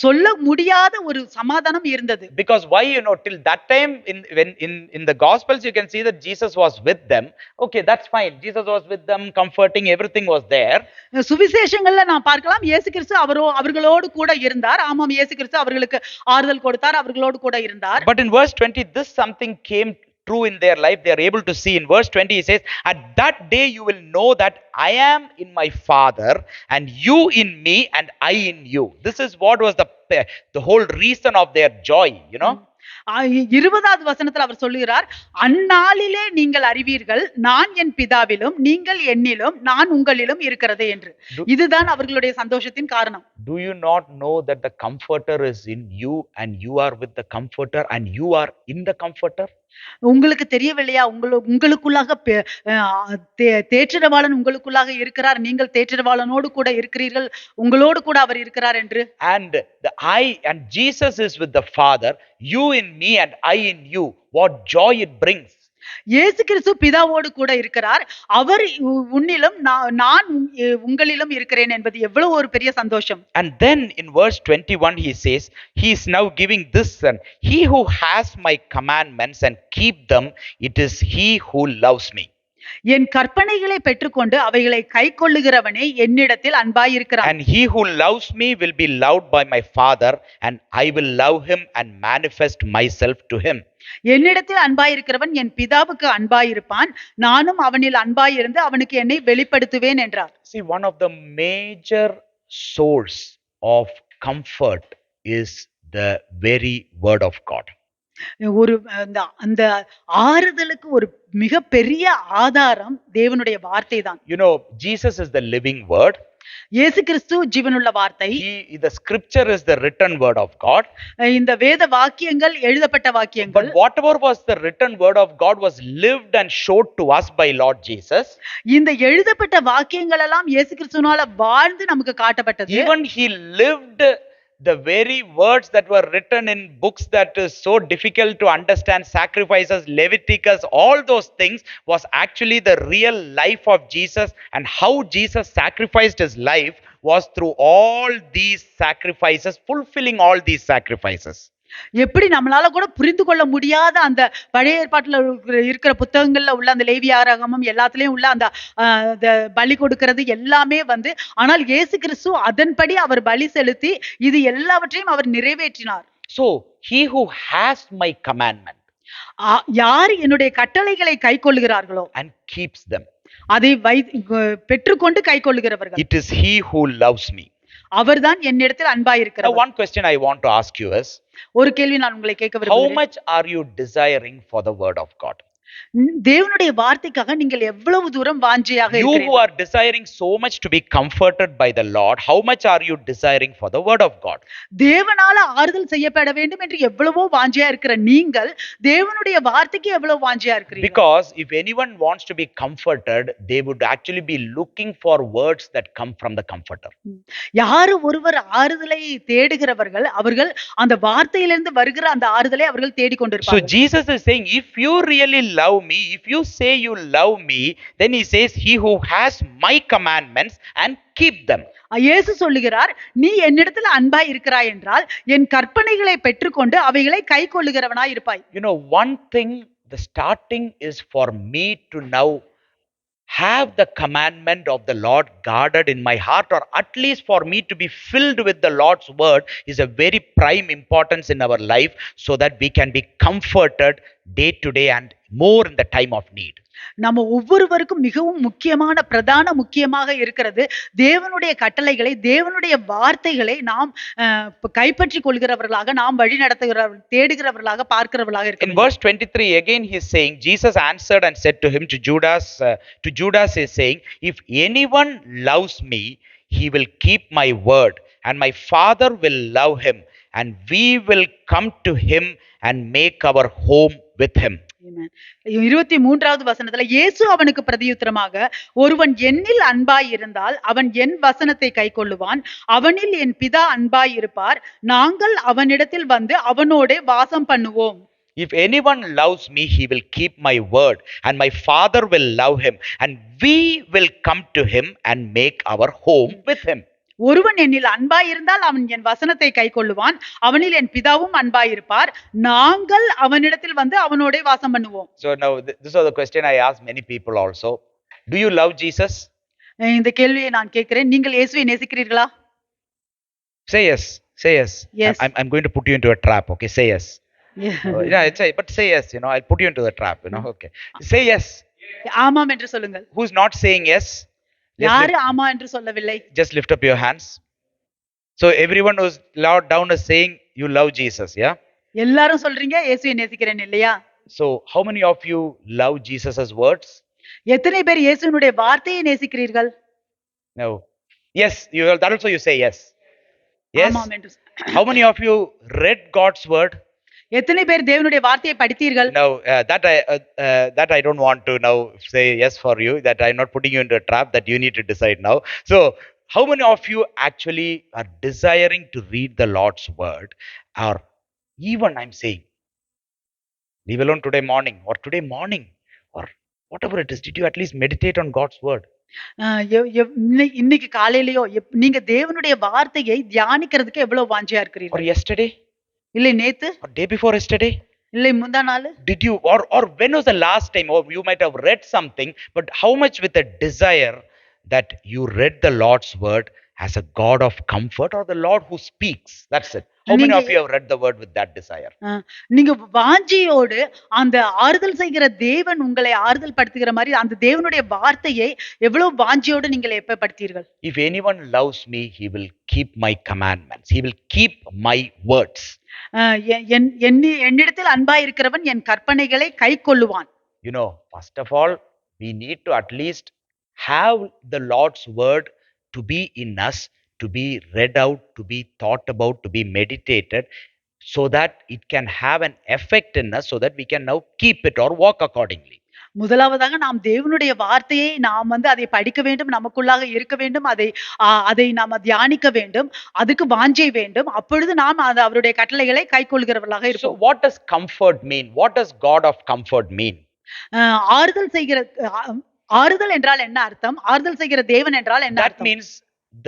சொல்ல முடியாத ஒரு சமாதானம் இருந்தது. Because why, till that time in the Gospels you can see that Jesus was with them. Okay, that's fine. Jesus was with them, comforting, everything was there. சுவிசேஷங்கள்ல நாம் பார்க்கலாம், இயேசு கிறிஸ்து அவர்களோடு கூட இருந்தார். ஆமாம், இயேசு கிறிஸ்து அவர்களுக்கு ஆறுதல் கொடுத்தார், அவர்களோடு கூட இருந்தார். But in verse 20 this something came true in their life, they are able to see. In verse 20 he says, at that day you will know that I am in my Father, and you in me, and I in you. This is what was the whole reason of their joy, you know. 20வது வசனத்துல அவர் சொல்லுகிறார், அந்நாளிலே நீங்கள் அறிவீர்கள், நான் என் பிதாவிலும் நீங்கள் என்னிலும் நான் உங்களிலும் இருக்கிறது என்று. இதுதான் அவர்களுடைய சந்தோஷத்தின் காரணம். Do you not know that the comforter is in you, and you are with the comforter, and you are in the comforter? உங்களுக்கு தெரியவில்லையா? உங்களுக்குள்ளாக தேற்றரவாளன் உங்களுக்குள்ளாக இருக்கிறார், நீங்கள் தேற்றரவாளனோடு கூட இருக்கிறீர்கள், உங்களோடு கூட அவர் இருக்கிறார் என்று. And Jesus is with the Father, you in me and I in you. What joy it brings. இயேசு கிறிஸ்து பிதாவோடு கூட இருக்கிறார், அவர் உன்னிலும் நான் உங்களிலும் இருக்கிறேன் என்பது எவ்வளவு ஒரு பெரிய சந்தோஷம். And then in verse 21 he says, he is now giving this son, he who has my commandments and keep them, it is he who loves me. என் கற்பனைகளை பெற்றுக்கொண்டு அவைகளை கைக்கொள்ளுகிறவனே என்னிடத்தில் அன்பாயிருக்கிறான். And he who loves me will be loved by my Father, and I will love him and manifest myself to him. என்னிடத்தில் அன்பாயிருக்கிறவன் என் பிதாவுக்கு அன்பாயிருப்பான், நானும் அவனில் அன்பாயிருந்து அவனுக்கு என்னை வெளிப்படுத்துவேன் என்றார். See, one of the major source of comfort is the very word of God. ஒரு அந்த ஆறுதலுக்கு ஒரு மிக பெரிய ஆதாரம் தேவனுடைய வார்த்தை தான். You know, Jesus is the living word. இயேசு கிறிஸ்து ஜீவனுள்ள வார்த்தை. The scripture is the written word of God. இந்த வேத வாக்கியங்கள் எழுதப்பட்ட வாக்கியங்கள். But whatever was the written word of God was lived and showed to us by Lord Jesus. இந்த எழுதப்பட்ட வாக்கியங்கள் எல்லாம் இயேசு கிறிஸ்துவினால வாழ்ந்து நமக்கு காட்டப்பட்டது. Even he lived the very words that were written in books that is so difficult to understand, sacrifices, Leviticus, all those things was actually the real life of Jesus, and how Jesus sacrificed his life was through all these sacrifices, fulfilling all these sacrifices. எப்படி நம்மளால கூட புரிந்து கொள்ள முடியாத அந்த பழைய ஏற்பாட்டுல இருக்கிற புத்தகங்கள்ல உள்ள அந்த லேவியாராகமம் எல்லாத்துலயும் உள்ள அந்த பலி கொடுக்கிறது எல்லாமே வந்து, ஆனால் இயேசு கிறிஸ்து அதன்படி அவர் பலி செலுத்தி இது எல்லாவற்றையும் அவர் நிறைவேற்றினார். So he who has my commandment, யார் என்னுடைய கட்டளைகளை கைக்கொள்ளுகிறார்களோ and keeps them, அதை பெற்றுக்கொண்டு கைக்கொள்ளுகிறவர்கள், it is he who loves me. அவர்தான் என்னிடத்தில் அன்பாயிருக்கிறார். One question I want to ask you is, ஒரு கேள்வி நான் உங்களை கேட்க விரும்புகிறேன். how much are you desiring for the word of God? தேவனுடைய வார்த்தைக்காக நீங்கள் எவ்வளவு தூரம் வாஞ்சையாக இருக்கிறீர்கள்? You who are desiring so much to be comforted by the Lord, how much are you desiring for the word of God? தேவனால ஆறுதல் செய்யப்பட வேண்டும் என்று எவ்வளவோ வாஞ்சையா இருக்கிற நீங்கள் தேவனுடைய வார்த்தைக்கு எவ்வளவு வாஞ்சையா இருக்கிறீர்கள்? Because if anyone wants to be comforted, they would actually be looking for words that come from the comforter. யாரு ஒருவர் ஆறுதலை தேடுகிறவர்கள் அவர்கள் அந்த வார்த்தையிலிருந்து வருகிற அந்த ஆறுதலை அவர்கள் தேடிக்கொண்டிருப்பார்கள். So Jesus is saying, if you really love me, if you say you love me, then he says, he who has my commandments and keep them. இயேசு சொல்லுகிறார், நீ என்னிடத்தில் அன்பாய் இருக்கிறாய் என்றால் என் கற்பனைகளை பெற்றுக்கொண்டு அவைகளை கைக்கொள்ளுகிறவனாய் இருப்பாய். You know, one thing, the starting is for me to now have the commandment of the Lord guarded in my heart, or at least for me to be filled with the Lord's word is a very prime importance in our life, so that we can be comforted day to day and more in the time of need. நம்ம ஒவ்வொருவருக்கும் மிகவும் முக்கியமாக இருக்கிறது தேவனுடைய கட்டளைகளை, தேவனுடைய வார்த்தைகளை நாம் கைப்பற்றி கொள்கிறவர்களாக, நாம் வழி தேடுகிறவர்களாக, பார்க்கிறவர்களாக இருக்க. In verse 23 again he is saying, Jesus answered and said to him, to Judas is saying, if anyone loves me, he will keep my word, and my Father will love him, and we will come to him and make our home with him. 23வது வசனத்துல இயேசு அவனுக்கு பிரதியுத்தரமாக, ஒருவன் என்னில் அன்பாய் இருந்தால் அவன் என் வசனத்தை கைக்கொள்ளுவான், அவனில் என் பிதா அன்பாய் இருப்பார், நாங்கள் அவனிடத்தில் வந்து அவனோடே வாசம் பண்ணுவோம். If anyone loves me, he will keep my word, and my Father will love him, and we will come to him and make our home with him. ஒருவன் என்னில் அன்பாயிருந்தால் அவன் என் வசனத்தை கைக்கொள்ளுவான், அவனில் என் பிதாவும் அன்பாயிருப்பார், நாங்கள் அவனிடத்தில் வந்து அவனோடே வாசம் பண்ணுவோம். So now this is the question I ask many people also. Do you love Jesus? இந்த கேள்வியை நான் கேட்கிறேன், நீங்கள் இயேசுவை நேசிக்கிறீர்களா? Say yes. Say yes. Yes. I'm going to put you into a trap. Okay, say yes. Yeah, but say yes, I'll put you into the trap, okay. Say yes. ஆமாம் என்று சொல்லுங்கள். Who's not saying yes? யாரு ஆமா என்று சொல்லவில்லை? Just lift up your hands. So everyone who's loud down is saying you love Jesus, yeah? எல்லாரும் சொல்றீங்க இயேசுவை நேசிக்கிறேன் இல்லையா? So how many of you love Jesus' words? எத்தனை பேர் இயேசுவினுடைய வார்த்தையை நேசிக்கிறீர்கள்? No. Yes, that also you say yes. Yes. ஆமாம் என்று How many of you read God's word? எத்தனை பேர் தேவனுடைய வார்த்தையை படித்தீர்கள்? Now that I don't want to now say yes for you, that I'm not putting you into a trap, that you need to decide now. So how many of you actually are desiring to read the Lord's word? Or even I'm saying, leave alone today morning or whatever it is, did you at least meditate on God's word? இன்னைக்கு காலையிலயோ நீங்க தேவனுடைய வார்த்தையை தியானிக்கிறதுக்கு எவ்வளவு வாஞ்சியா Or இருக்கிறீர்கள்? yesterday? இல்லை நேத்து, Or day before yesterday? இல்லை முந்தா நாள். Did you, or when was the last time, or you might have read something, but how much with a desire that you read the Lord's word as a God of comfort, or the Lord who speaks? That's it. How many நீங்க of you have read the word with that desire? நீங்க வாஞ்சியோடு அந்த ஆறுதல் செய்கிற தேவன் உங்களை ஆறுதல் படுத்துகிற மாதிரி அந்த தேவனுடைய வார்த்தையை எவ்வளவு வாஞ்சியோடு நீங்கள் எப்ப படுத்தீர்கள்? If anyone loves me, he will keep my commandments. He will keep my words. என்னிடத்தில் அன்பாய் இருக்கிறவன் என் கற்பனைகளை கை கொள்ளுவான். First of all, we need to at least have the Lord's word to be in us, to be read out, to be thought about, to be meditated, so that it can have an effect in us, so that we can now keep it or walk accordingly. முதலாவதாக நாம் தேவனுடைய வார்த்தையை நாம் அதை படிக்க வேண்டும், நமக்குள்ளாக இருக்க வேண்டும், அதை நாம தியானிக்க வேண்டும், அதுக்கு வாஞ்சை வேண்டும். அப்பொழுது நாம் அவருடைய கட்டளைகளை கைக்கொள்கிறவர்களாக இருப்போம். So what does comfort mean? What does God of comfort mean? ஆறுதல் என்றால் என்ன அர்த்தம்? ஆறுதல் செய்கிற தேவன் என்றால் என்ன அர்த்தம்? That means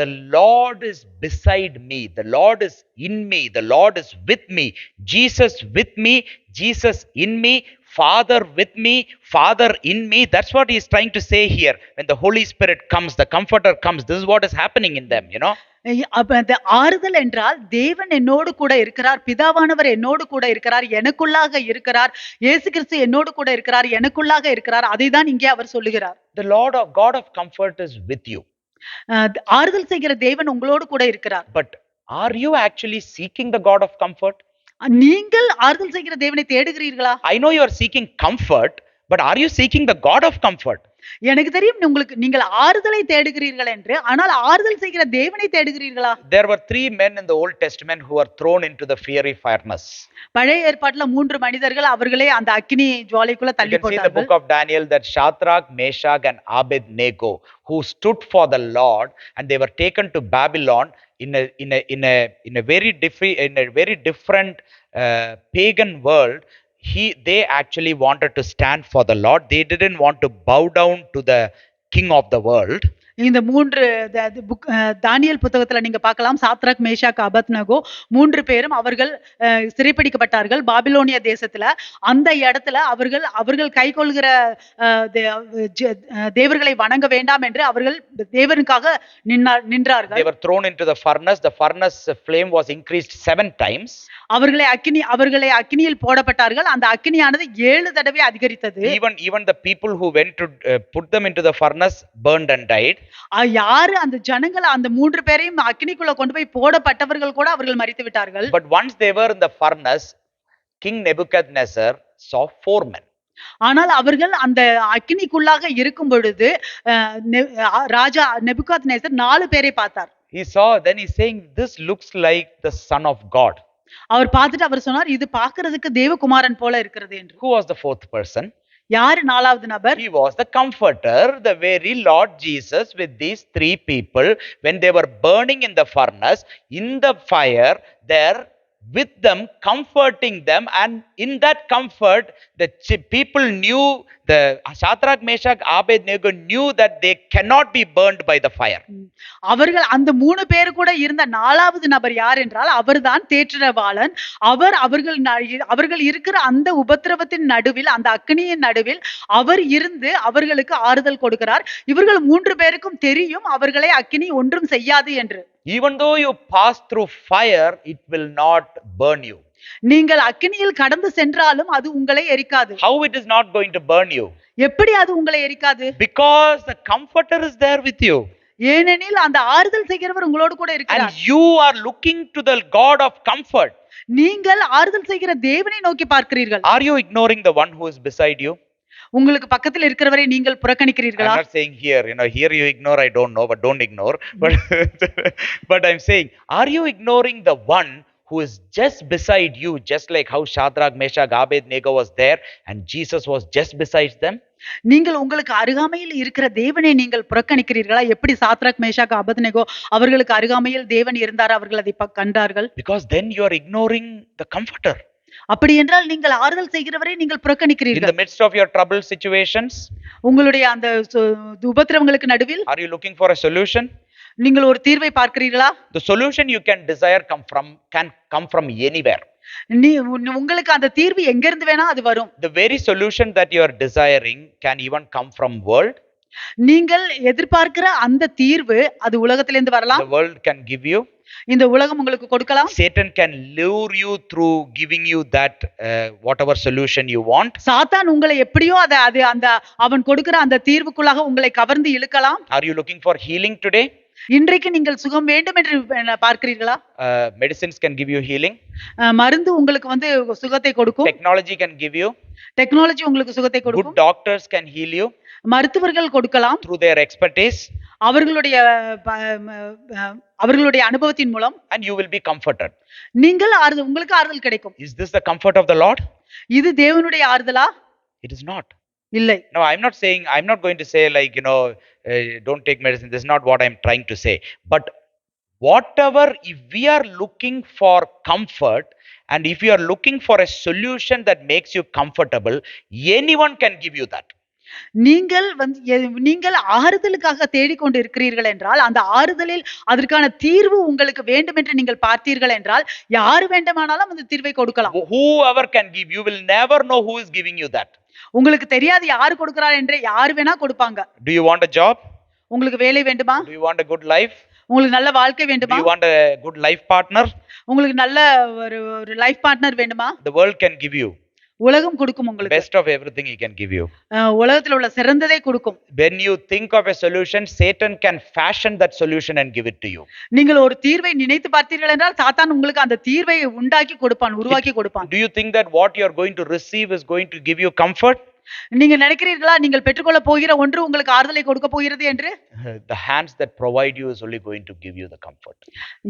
the Lord is beside me, the Lord is in me, the Lord is with me, Jesus with me, Jesus in me, Father with me, Father in me. That's what he is trying to say here. When the Holy Spirit comes, the Comforter comes, this is what is happening in them, அந்த ஆறுதல் என்றால் தேவன் என்னோடு கூட இருக்கிறார், பிதாவானவர் என்னோடு கூட இருக்கிறார், எனக்குள்ளாக இருக்கிறார், இயேசு கிறிஸ்து என்னோடு கூட இருக்கிறார், எனக்குள்ளாக இருக்கிறார். அதைதான் இங்கே அவர் சொல்லுகிறார். The God of comfort is with you. ஆறுதல் செய்கிற தேவன் உங்களோடு கூட இருக்கிறார். But are you actually seeking the God of comfort? நீங்கள் ஆறுதல் செய்கிற தேவனை தேடுகிறீர்களா? I know you are seeking comfort, but are you seeking the God of comfort? எனக்கு தெரியும் நீங்கள் ஆறுதலை தேடுகிறீர்கள் என்று, ஆனால் ஆறுதல் செய்கிற தேவனை தேடுகிறீர்களா? There were 3 men in the Old Testament who were thrown into the fiery furnace. பழைய ஏற்பாட்டுல 3 மனிதர்கள் அவர்களே அந்த அக்கினி ஜுவாலைக்குள்ள தள்ளி போட்டார்கள். You can see in the book of Daniel that Shadrach, Meshach and Abednego, who stood for the Lord, and they were taken to Babylon in a very different pagan world. They actually wanted to stand for the Lord. They didn't want to bow down to the king of the world. இந்த 3 தானியேல் புத்தகத்துல நீங்க பார்க்கலாம். Shadrach, Meshach, அபத்நகோ 3 பேரும் அவர்கள் சிறைப்பிடிக்கப்பட்டார்கள் பாபிலோனிய தேசத்துல. அந்த இடத்துல அவர்கள் கைக்கொள்கிற தேவர்களை வணங்க வேண்டாம் என்று அவர்கள் தேவனுக்காக நின்றார்கள். They were thrown into the furnace. The furnace flame was increased 7 times. அவர்களை அக்கினியில் போடப்பட்டார்கள். அந்த அக்கினியானது 7 தடவை அதிகரித்தது. Even the people who went to put them into the furnace burned and died. யாரு அந்த ஜனங்கள் அந்த 3 பேரையும் அக்கினிக்குள்ள கொண்டு போய் போடப்பட்டவர்கள் கூட அவர்கள் மரித்து விட்டார்கள். But once they were in the furnace, King Nebuchadnezzar saw 4 men. ஆனால் அவர்கள் அந்த அக்கினிக்குள்ளாக இருக்கும் பொழுது ராஜா நெபுகாத்நேசர் 4 பேரை பார்த்தார். He saw, then he's saying, this looks like the Son of God. அவர் பார்த்துட்டு அவர் சொன்னார், இது பார்க்கிறதுக்கு தேவகுமாரன் போல இருக்கிறது என்று. Who was the 4th person? யார் 4வது நபர்? He was the comforter, the very Lord Jesus with these 3 people. When they were burning in the furnace, in the fire, there with them, comforting them, and in that comfort, the people knew, the Shadrach, Meshach, Abednego knew that they cannot be burned by the fire. அவர்கள் அந்த 3 பேர் கூட இருந்த 4வது நபர் யார் என்றால் அவர்தான் தேற்றரவாளன். அவர்கள் இருக்கிற அந்த உபத்திரவத்தின் நடுவில், அந்த அக்கினியின் நடுவில் அவர் இருந்து அவர்களுக்கு ஆறுதல் கொடுக்கிறார். இவர்கள் 3 பேருக்கும் தெரியும் அவர்களை அக்கினி ஒன்றும் செய்யாது என்று. Even though you pass through fire, it will not burn you. நீங்கள் அக்கினியில் கடந்து சென்றாலும் அது உங்களை எரிக்காது. How it is not going to burn you? எப்படி அது உங்களை எரிக்காது? Because the comforter is there with you. ஏனெனில் அந்த ஆறுதல் செய்கிறவர் உங்களோடு கூட And இருக்கிறார். you are looking to the God of comfort. நீங்கள் ஆறுதல் செய்கிற தேவனை நோக்கி பார்க்கிறீர்கள். Are you ignoring the one who is beside you? உங்களுக்கு பக்கத்தில் இருக்கிறவரை நீங்கள் I'm புறக்கணிக்கிறீர்களா? not saying here, here you ignore, I don't know, but don't ignore. But I'm saying, are you ignoring the one who is just beside you, just like how Shadrach, Meshach, Abednego was there and Jesus was just beside them? நீங்கள் உங்களுக்கு அருகாமையில் இருக்கிற தேவனை நீங்கள் புறக்கணிக்கிறீர்களா? எப்படி Shadrach, Meshach, Abednego அவர்களுக்கு அருகாமையில் தேவன் இருந்தார், அவர்கள் அதை கண்டார்கள். Because then you are ignoring the comforter. அப்படி என்றால் நீங்கள் ஆறுதல் செய்கிறவரை நீங்கள் In புறக்கணிக்கிறீர்கள். the midst of your trouble situations, உங்களுடைய அந்த உபத்திரவங்களுக்கு நடுவில் are you looking for a solution? நீங்கள் ஒரு தீர்வை பார்க்கிறீர்களா? The solution you can desire can come from anywhere. உங்களுக்கு அந்த தீர்வு எங்கிருந்து வேணா அது வரும். The very solution that you are desiring can even come from world. நீங்கள் எதிர்பார்க்கிற அந்த தீர்வு அது உலகத்திலிருந்து வரலாம். The world can give you. இந்த உலகம் உங்களுக்கு கொடுக்கலாம். Satan can lure you through giving you that whatever solution you want. சாத்தான் உங்களை எப்படியோ அது அந்த அவன் கொடுக்கிற அந்த தீர்வுக்குள்ளாக உங்களை கவர்ந்து இழுக்கலாம். Are you looking for healing today? இன்றைக்கு நீங்கள் சுகம் வேண்டும் என்று பார்க்கிறீர்களா? Medicines can give you healing. மருந்து உங்களுக்கு சுகத்தை கொடுக்கும். Technology can give you. Technology உங்களுக்கு சுகத்தை கொடுக்கும். Good doctors can heal you. மருத்துவர்கள் கொடுக்கலாம். Through their expertise. அவர்களுடைய அனுபவத்தின் மூலம். And you will be comforted. உங்களுக்கு ஆறுதல் கிடைக்கும். Is this the comfort of the Lord? இது தேவனுடைய ஆறுதலா? It is not. இல்லை. No, I'm not going to say like, don't take medicine. This is not what I'm trying to say. But whatever, if we are looking for comfort and if you are looking for a solution that makes you comfortable, anyone can give you that. நீங்கள் ஆறுதலுக்காக தேடிக்கொண்டு இருக்கிறீர்கள் என்றால் அந்த ஆறுதலில் அதற்கான தீர்வு உங்களுக்கு வேண்டும் என்று நீங்கள் பார்த்தீர்கள் என்றால் யார் வேண்டுமானாலும் அந்த தீர்வை கொடுக்கலாம். Whoever can give, you will never know who is giving you that. உங்களுக்கு தெரியாது யார் கொடுக்கிறார் என்று, யார் வேணா கொடுப்பாங்க. Do you want a job? உங்களுக்கு வேலை வேண்டுமா? Do you want a good life? உங்களுக்கு நல்ல வாழ்க்கை வேண்டுமா? Do you want a good life partner? உங்களுக்கு நல்ல ஒரு லைஃப் பார்ட்னர் வேண்டுமா? The world can give you. உலகம் கொடுக்கும் உங்களுக்கு. Best of everything he can give you. உலகத்தில் உள்ள சிறந்ததை கொடுக்கும். When you think of a solution, Satan can fashion that solution and give it to you. நீங்கள் ஒரு தீர்வை நினைத்து பார்த்தீர்கள் என்றால் சாத்தான் உங்களுக்கு அந்த தீர்வை உண்டாக்கி கொடுப்பான், உருவாக்கி கொடுப்பான். Do you think that what you are going to receive is going to give you comfort? நீங்க நினைக்கிறீர்களா நீங்கள் பெற்றுக்கொள்ள போகிற ஒன்று உங்களுக்கு ஆறுதலை கொடுக்க போகிறது என்று? The hands that provide you is only going to give you the comfort.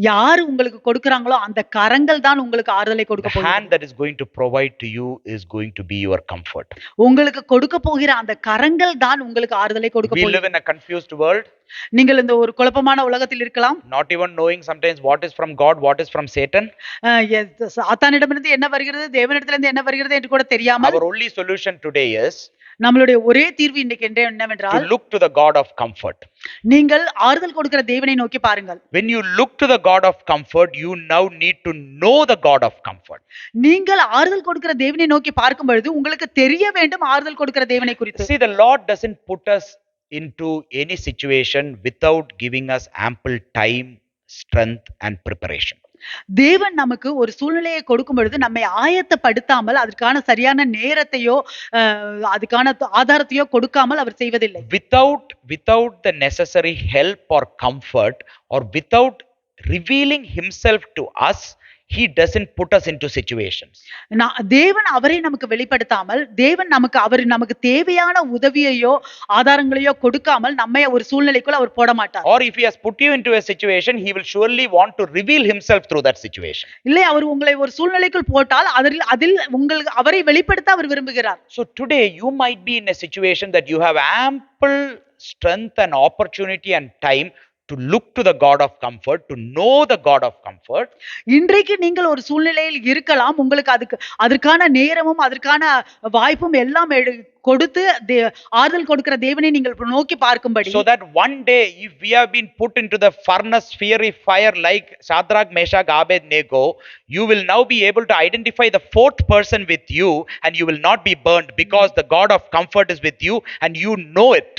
யார் உங்களுக்கு கொடுக்கறாங்களோ அந்த கரங்கள் தான் உங்களுக்கு ஆறுதலை கொடுக்க போகிறது. The hand that is going to provide to you is going to be your comfort. உங்களுக்கு கொடுக்க போகிற அந்த கரங்கள் தான் உங்களுக்கு ஆறுதலை கொடுக்க போகிறது. We live in a confused world. நீங்கள் இந்த ஒரு குழப்பமான உலகத்தில் இருக்கலாம். Not even knowing sometimes what is from God, what is from Satan. சாத்தானிடமிருந்து என்ன வருகிறது, தேவனிடத்திலிருந்து என்ன வருகிறது என்று கூட தெரியாமல். Our only solution today is நம்மளுடைய ஒரே தீர்வு இன்னைக்கு என்னவென்றால் to look to the God of comfort. நீங்கள் ஆறுதல் கொடுக்கிற தேவனை நோக்கி பாருங்கள். When you look to the God of comfort, you now need to know the God of comfort. நீங்கள் ஆறுதல் கொடுக்கிற தேவனை நோக்கி பார்க்கும் பொழுது உங்களுக்கு தெரிய வேண்டும் ஆறுதல் கொடுக்கிற தேவனை குறித்து. See, the Lord doesn't put us into any situation without giving us ample time, strength and preparation. தேவன் நமக்கு ஒரு சூழ்நிலையை கொடுக்கும் பொழுது நம்மை ஆயத்தப்படுத்தாமல் அதற்கான சரியான நேரத்தையோ அதுக்கான ஆதாரத்தையோ கொடுக்காமல் அவர் செய்வதில்லை. Without the necessary help or comfort or without revealing himself to us, he doesn't put us into situations. தேவன் அவரை நமக்கு வெளிப்படுத்தாமல், தேவன் அவர் நமக்கு தேவையான உதவியையோ ஆதாரங்களையோ கொடுக்காமல் நம்மை ஒரு சூழ்நிலைக்குள்ள அவர் போட மாட்டார். Or if he has put you into a situation, he will surely want to reveal himself through that situation. இல்லை, அவர் உங்களை ஒரு சூழ்நிலைக்குள் போட்டால் அதில் உங்களுக்கு அவரை வெளிப்படுத்த அவர் விரும்புகிறார். So today you might be in a situation that you have ample strength and opportunity and time to look to the God of comfort, to know the God of comfort. இன்றைக்கு நீங்கள் ஒரு சூழ்நிலையில் இருக்கலாம், உங்களுக்கு அதற்கான நேரமும் அதற்கான வாய்ப்பும் எல்லாம் கொடுத்து ஆறுதல் கொடுக்கிற தேவனை நீங்கள் நோக்கி பார்க்கும்படி. So that one day if we have been put into the furnace fiery fire like Shadrach, Meshach, Abednego, you will now be able to identify the fourth person with you and you will not be burned because the God of comfort is with you and you know it.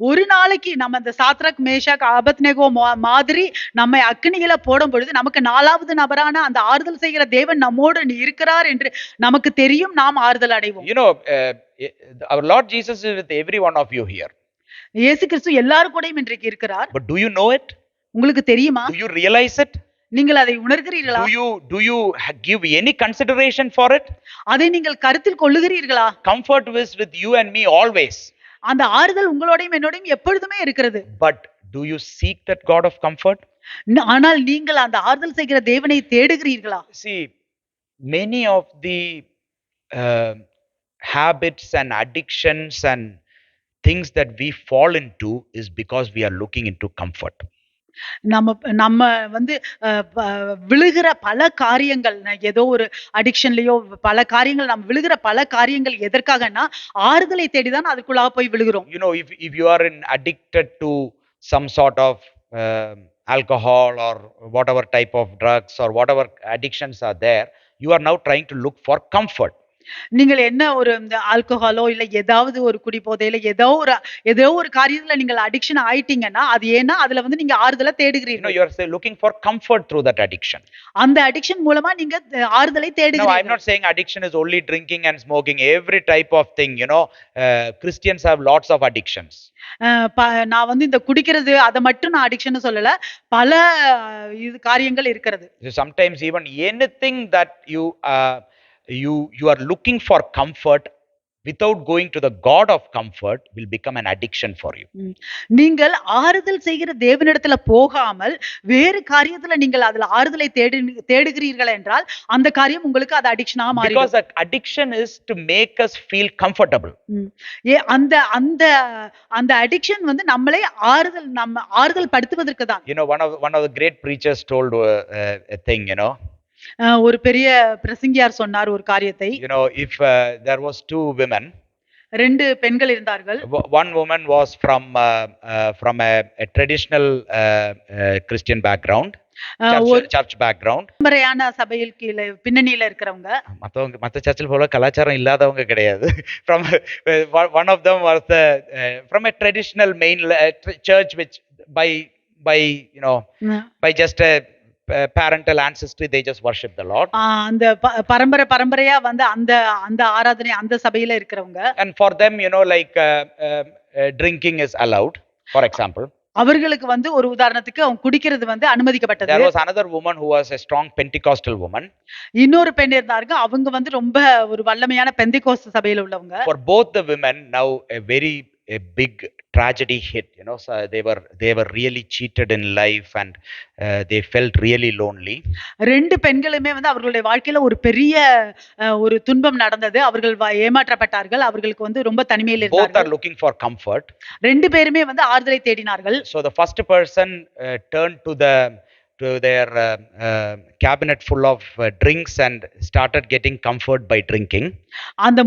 ஒரு நாளைக்கு நம்ம இந்த Shadrach Meshach ஆபத்நேகோ மாதிரி நம்மை அக்கினியில போடும் பொழுது நமக்கு நாலாவது நபரான அந்த ஆறுதல் செய்கிற தேவன் நம்மோடு இருக்கிறார் என்று நமக்கு தெரியும், நாம் ஆறுதல் அடைவோம். You know, our Lord Jesus is with every one of you here. இயேசு கிறிஸ்து எல்லாரும் கூடயும் இன்றைக்கு இருக்கிறார். But do you know it? உங்களுக்கு தெரியுமா? Do you realize it? நீங்கள் அதை உணர்கிறீர்களா? Do you give any consideration for it? அதை நீங்கள் கருத்தில் கொள்ளுகிறீர்களா? Comfort is with you and me always. அந்த ஆறுதல் உங்களோடையும் என்னோடையும் எப்பொழுதுமே இருக்கிறது. But do you seek that God of comfort? ஆனால் நீங்கள் அந்த ஆறுதல் செய்கிற தேவனை தேடுகிறீர்களா? See, many of the habits and addictions and things that we fall into is because we are looking into comfort. நம்ம வந்து விழுகிற பல காரியங்கள், ஏதோ ஒரு அடிக்ஷன்லயோ பல காரியங்கள், நம்ம விழுகிற பல காரியங்கள் எதற்காகனா ஆறுதலை தேடிதான் அதுக்குள்ளாக போய் விழுகிறோம். You know, if you are addicted to some sort of alcohol or whatever type of drugs or whatever addictions are there, you are now trying to look for comfort. நீங்கள் என்ன ஒரு இந்த ஆல்கஹாலோ இல்ல ஏதாவது ஒரு குடி போதையில ஏதோ ஒரு காரியத்துல நீங்கள் அடிக்ஷன் ஆயிட்டீங்கன்னா அது ஏன்னா அதுல வந்து நீங்க ஆறுதலை You know, தேடுகிறீர்கள். you are looking for comfort through that addiction. அந்த அடிக்ஷன் மூலமா நீங்க ஆறுதலை No, I'm தேடுகிறீர்கள். not saying addiction is only drinking and smoking, every type of thing, you know. Christians have lots of addictions. நான் வந்து இந்த குடிக்கிறது அதை மட்டும் நான் அடிக்ஷன் சொல்லல, பல இது காரியங்கள் இருக்கிறது. So sometimes even anything that you are looking for comfort without going to the God of comfort will become an addiction for you. நீங்கள் ஆறுதல் செய்கிற தேவனிடத்துல போகாமல் வேறு காரியத்துல நீங்கள் அதுல ஆறுதலை தேடுகிறீர்கள் என்றால் அந்த காரியம் உங்களுக்கு அது அடிக்ஷனா Because மாறிடும். that addiction is to make us feel comfortable. அந்த அந்த அந்த அடிக்ஷன் வந்து நம்மளை ஆறுதல் படுத்துவதற்கு தான். You know, one of the great preachers told a thing, you know. ஒரு பெரிய பிரசங்கியார் சொன்னார் ஒரு காரியத்தை. You know, if there was two women, ரெண்டு பெண்கள் இருந்தார்கள். one woman was from a traditional Christian background, church background. பரம்பரையான சபையில் கீழே பின்னணியில இருக்கிறவங்க. மத்த சர்ச்சில் போல கலாச்சாரம் இல்லாதவங்க கிடையாது. From one of them was from a traditional main church which by you know by just a parental ancestry they just worship the Lord. அந்த பரம்பரையா வந்து அந்த ஆராதனை அந்த சபையில இருக்கிறவங்க. And for them, you know, like drinking is allowed, for example. அவர்களுக்கு வந்து ஒரு உதாரணத்துக்கு அவங்க குடிக்கிறது வந்து அனுமதிக்கப்பட்டது. There was another woman who was a strong Pentecostal woman. இன்னொரு பெண் இருந்தாங்க, அவங்க வந்து ரொம்ப ஒரு வல்லமையான பெந்தேகோஸ்து சபையில உள்ளவங்க. For both the women, now a big tragedy hit, you know. So they were really cheated in life and they felt really lonely. ரெண்டு பெண்களுமே வந்து அவர்களுடைய வாழ்க்கையில ஒரு பெரிய ஒரு துன்பம் நடந்தது. அவர்கள் ஏமாற்றப்பட்டார்கள். அவர்களுக்கு வந்து ரொம்ப தனிமையில் இருந்தார்கள். Both are looking for comfort. ரெண்டு பேருமே வந்து ஆறுதலை தேடினார்கள். So the first person turned to their cabinet full of drinks and started getting comfort by drinking. அந்த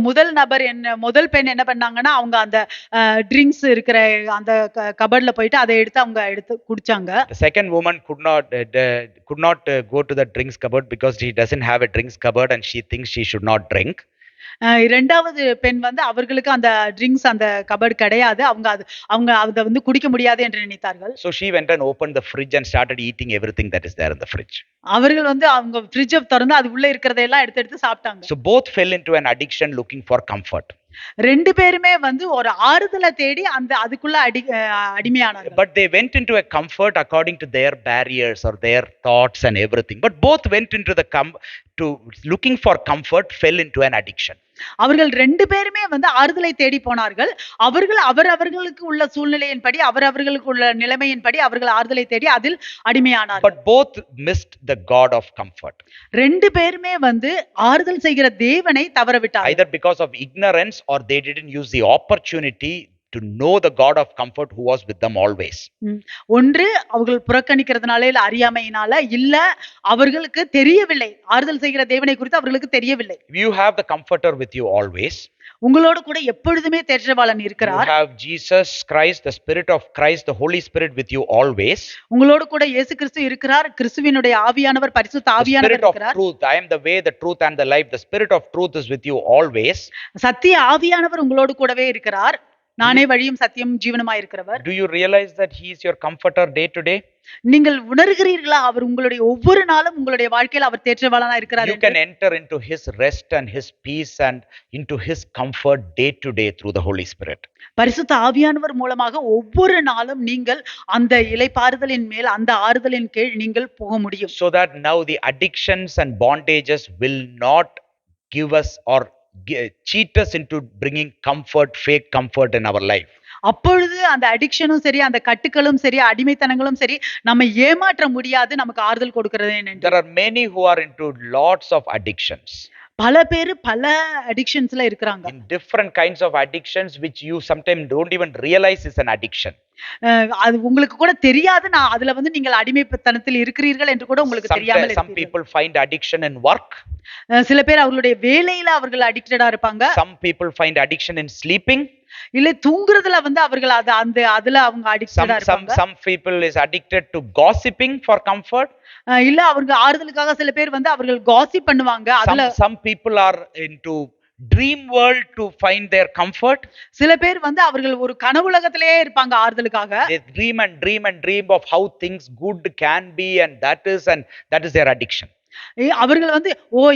முதல் பெண் என்ன பண்ணாங்கன்னா அவங்க அந்த ட்ரிங்க்ஸ் இருக்கிற அந்த கபர்ட்ல போயிட்டு அதை எடுத்து குடிச்சாங்க. The second woman could not go to the drinks cupboard because she doesn't have a drinks cupboard and she thinks she should not drink. இரண்டாவது பெண் வந்து அவர்களுக்கு அந்த ட்ரிங்க்ஸ் அந்த கபர்ட் கிடையாது, அவங்க அதை வந்து குடிக்க முடியாது என்று நினைத்தார்கள். So she went and opened the fridge and started eating everything that is there in the fridge. அவர்கள் வந்து அவங்க ஃப்ரிட்ஜை திறந்து அது உள்ள இருக்கிறதெல்லாம் எடுத்து சாப்பிட்டாங்க. So both fell into an addiction looking for comfort. ரெண்டு பேருமே வந்து ஒரு ஆறுதலை தேடி அதுக்குள்ள அடிமையானார்கள். But they went into a comfort according to their barriers or their thoughts and everything. But both went into to looking for comfort, fell into an addiction. அவர்கள் ரெண்டு பேருமே வந்து ஆறுதலை தேடி போனார்கள். அவர்களுக்கு உள்ள சூழ்நிலையின்படி அவர்களுக்கு உள்ள நிலைமையின்படி அவர்கள் ஆறுதலை தேடி அதில் அடிமையானார்கள். But both missed the God of comfort. ரெண்டு பேருமே வந்து ஆறுதல் செய்கிற தேவனை தவறவிட்டார்கள். Either because of ignorance or they didn't use the opportunity to know the God of comfort who was with them always. ஒன்று அவர்கள் புறக்கணிக்கிறதுனால இல்ல அறியாமையினால, இல்ல அவர்களுக்கு தெரியவில்லை, ஆறுதல் செய்கிற தேவனை குறித்து அவர்களுக்கு தெரியவில்லை. You have the comforter with you always. உங்களோடு கூட எப்பொழுதுமே தேற்றவாளன் இருக்கிறார். You have Jesus Christ, the Spirit of Christ, the Holy Spirit with you always. உங்களோடு கூட இயேசு கிறிஸ்து இருக்கிறார். கிறிஸ்துவினுடைய ஆவியானவர், பரிசுத்த ஆவியானவர் இருக்கிறார். The Spirit of truth, I am the way, the truth and the life. The Spirit of truth is with you always. சத்திய ஆவியானவர் உங்களோடு கூடவே இருக்கிறார். நானே வழியும் சத்தியம் ஜீவனுமாய் இருக்கிறவர். Do you realize that he is your comforter day to day? நீங்கள் உணர்கிறீர்களா அவர் உங்களுடைய ஒவ்வொரு நாளும் உங்களுடைய வாழ்க்கையில் அவர் தேற்றவாளனா இருக்கிறார் You என்று? can enter into his rest and his peace and into his comfort day to day through the Holy Spirit. பரிசுத்த ஆவியானவர் மூலமாக ஒவ்வொரு நாளும் நீங்கள் அந்த இளைப்பாறுதலின் மேல் அந்த ஆறுதலின் கீழ் நீங்கள் போக முடியும். So that now the addictions and bondages will not give us or cheat us into bringing comfort, fake comfort in our life. அப்பொழுது அந்த அடிக்ஷனும் சரி, அந்த கட்டுக்களும் சரி, அடிமைத்தனங்களும் சரி, நம்ம ஏமாற்ற முடியாது, நமக்கு ஆறுதல் கொடுக்கிறது என்று. There are many who are into lots of addictions. பல பேரு பல அடிக்ஷன்ஸ்ல இருக்கிறாங்க. In different kinds of addictions which you sometimes don't even realize is an addiction. அது உங்களுக்கு கூட தெரியாது, நான் அதுல வந்து நீங்கள் அடிமைத்தனத்தில் இருக்கிறீர்கள் என்று கூட உங்களுக்கு தெரியாமல் Some people find addiction in work. சில பேர் அவர்களுடைய வேலையில அவர்கள் அடிக்டடா இருப்பாங்க. Some people find addiction in sleeping. இல்ல தூங்குறதுல வந்து அவர்கள் அதுல அவங்க அடிக்டடா இருப்பாங்க. Some people is addicted to gossiping for comfort. இல்ல அவங்க ஆறுதலுக்காக சில பேர் வந்து அவர்கள் காசிப் பண்ணுவாங்க. அதுல some people are into dream world to find their comfort. சில பேர் வந்து அவர்கள் ஒரு கனவுலகத்திலேயே இருப்பாங்க ஆறுதலுக்காக. They dream and dream and dream of how things good can be, and that is their addiction. அவர்கள் வந்து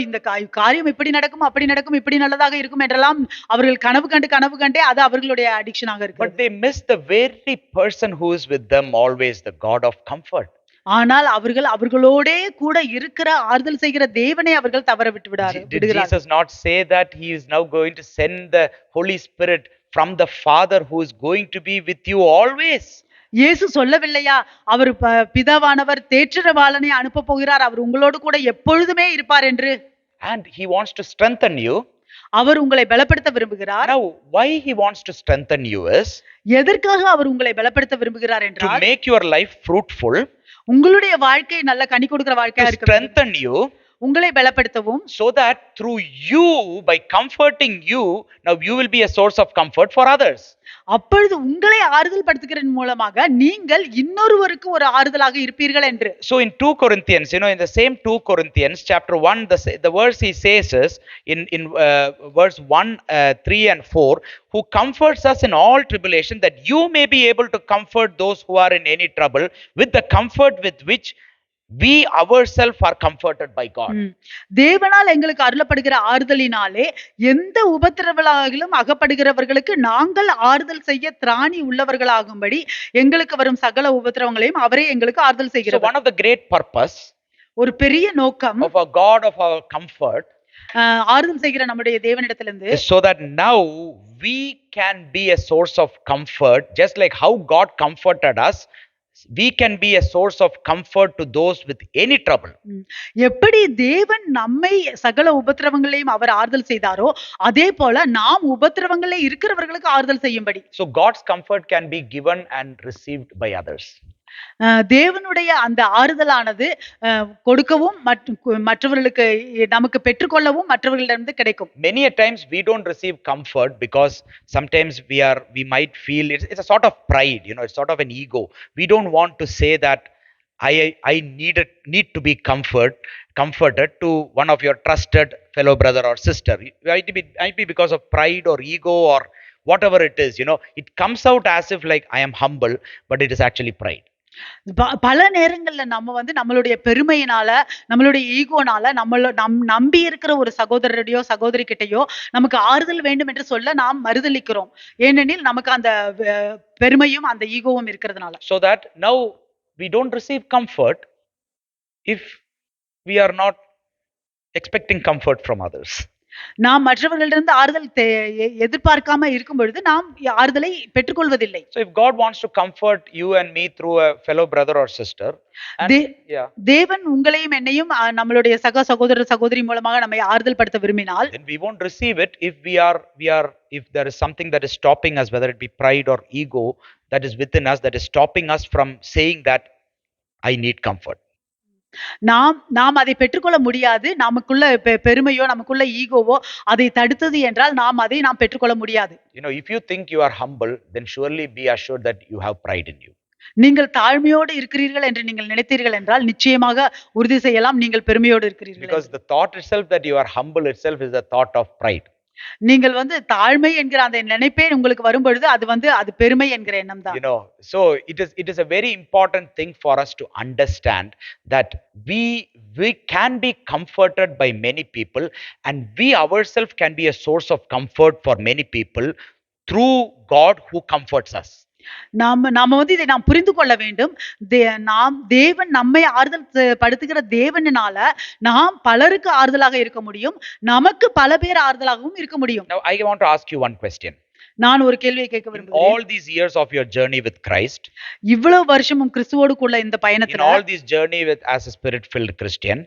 இந்த காரியம் இப்படி நடக்கும், அப்படி நடக்கும், இப்படி நல்லதாக இருக்கும் என்றெல்லாம் அவர்கள் கனவு கண்டே அது அவர்களுடைய அடிக்ஷனாக இருக்கு. But they miss the very person who is with them always, the God of comfort. ஆனால் அவர்களோடே கூட இருக்கிற ஆறுதல் செய்கிற தேவனை அவர்கள் தவற விடுகிறார்கள். Did Jesus not say that he is now going to send the Holy Spirit from the Father who is going to be with you always? இயேசு சொல்லவில்லையா, அவர் பிதாவானவர் தேற்றரவாளனை அனுப்ப போகிறார், அவர் உங்களோடு கூட எப்பொழுதுமே இருப்பார் என்று? And he wants to strengthen you. அவர் உங்களை பலப்படுத்த விரும்புகிறார். Now why he wants to strengthen you is எதற்காக அவர் உங்களை பலப்படுத்த விரும்புகிறார் என்றால், to make your life fruitful, உங்களுடைய வாழ்க்கை நல்ல கனி கொடுக்கிற வாழ்க்கையா to strengthen you, உங்களை பலப்படுத்தவும், so that through you, by comforting you, now you will be a source of comfort for others. அப்பொழுது உங்களை ஆறுதல் படுத்துகிறதன் மூலமாக நீங்கள் இன்னொருவருக்கு ஒரு ஆறுதலாக இருப்பீர்கள் என்று. So in 2 Corinthians, in the same 2 Corinthians chapter 1, the verse he says is in verse 1, 3 and 4, who comforts us in all tribulation, that you may be able to comfort those who are in any trouble with the comfort with which we ourselves are comforted by God. தேவனால் எங்களுக்கு அருளப்படுகிற ஆறுதலினாலே எந்த உபத்திரவங்களிலும் அகப்படுகிறவர்களுக்கு நாங்கள் ஆறுதல் செய்ய திராணி உள்ளவர்களாகும்படி எங்களுக்கு வரும் சகல உபத்திரவங்களையும் அவரே எங்களுக்கு ஆறுதல் செய்கிறார். So one of the great purpose, ஒரு பெரிய நோக்கம் of a God of our comfort, ஆறுதல் செய்கிற நம்முடைய தேவனிடத்திலிருந்து, so that now we can be a source of comfort, just like how God comforted us. We can be a source of comfort to those with any trouble. எப்படி தேவன் நம்மை சகல உபத்திரவங்களையும் அவர் ஆறுதல் செய்தாரோ, அதே போல நாம் உபத்திரவங்களே இருக்கிறவர்களுக்கு ஆறுதல் செய்யும்படி. So God's comfort can be given and received by others. தேவனுடைய அந்த ஆறுதலானது கொடுக்கவும் மற்றவர்களுக்கு நமக்கு பெற்றுக்கொள்ளவும் மற்றவர்களிடமிருந்து கிடைக்கும். Many a times we don't receive comfort because sometimes we might feel it's a sort of pride, it's sort of an ego. We don't want to say that I need to be comforted to one of your trusted fellow brother or sister. It might be because of pride or ego or whatever it is. It comes out as if like I am humble, but it is actually pride. பல நேரங்கள்ல நம்ம வந்து நம்மளுடைய பெருமையினால, நம்மளுடைய ஈகோனால நம்பி இருக்கிற ஒரு சகோதரரையோ சகோதரி கிட்டையோ நமக்கு ஆறுதல் வேண்டும் என்று சொல்ல நாம் மறுதலிக்கிறோம். ஏனெனில் நமக்கு அந்த பெருமையும் அந்த ஈகோவும் இருக்கிறதுனால. So that now we don't receive comfort if we are not expecting comfort from others. நாம் மற்றவர்களிடமிருந்து ஆறுதல் எதிர்பார்க்காம இருக்கும் பொழுது நாம் ஆறுதலை பெற்றுக்கொள்வதில்லை. So if God wants to comfort you and me through a fellow brother or sister, தேவன் உங்களையும் என்னையும் நம்மளுடைய சகோதர சகோதரி மூலமாக நம்மை ஆறுதல் படுத்த விரும்பினால், then we won't receive it if if there is something that is stopping us, whether it be pride or ego that is within us, that is stopping us from saying that I need comfort. நாம் அதை பெற்றுக்கொள்ள முடியாது. நமக்குள்ள பெருமையோ நமக்குள்ள ஈகோவோ அதை தடுத்தது என்றால் நாம் பெற்றுக்கொள்ள முடியாது. If you think you are humble, then surely be assured that you have pride in you. நீங்கள் தாழ்மையோடு இருக்கிறீர்கள் என்று நீங்கள் நினைத்தீர்கள் என்றால் நிச்சயமாக உறுதி செய்யலாம் நீங்கள் பெருமையோடு இருக்கிறீர்கள். Because the thought itself that you are humble itself is a thought of pride. நீங்கள் வந்து தாழ்மை என்கிற அந்த நினைப்பே உங்களுக்கு வரும்பொழுது அது வந்து அது பெருமை என்கிற எண்ணம் You தான். know, so it is a very important thing for us to understand that we can be comforted by many people, and we ourselves can be a source of comfort for many people through God who comforts us. நாம நாம வந்து இதை நாம் புரிந்து கொள்ள வேண்டும். நாம் தேவன் நம்மை ஆறுதல் படுத்துகிற தேவனால நாம் பலருக்கு ஆறுதலாக இருக்க முடியும். நமக்கு பல பேர் ஆறுதலாகவும் இருக்க முடியும். Now I want to ask you one question. நான் ஒரு கேள்வியை கேட்க In விரும்புகிறேன். all these years of your journey with Christ, இவ்வளவு வருஷமும் கிறிஸ்துவோடுக்குள்ள இந்த in பயணத்துல all this journey with as a spirit-filled Christian,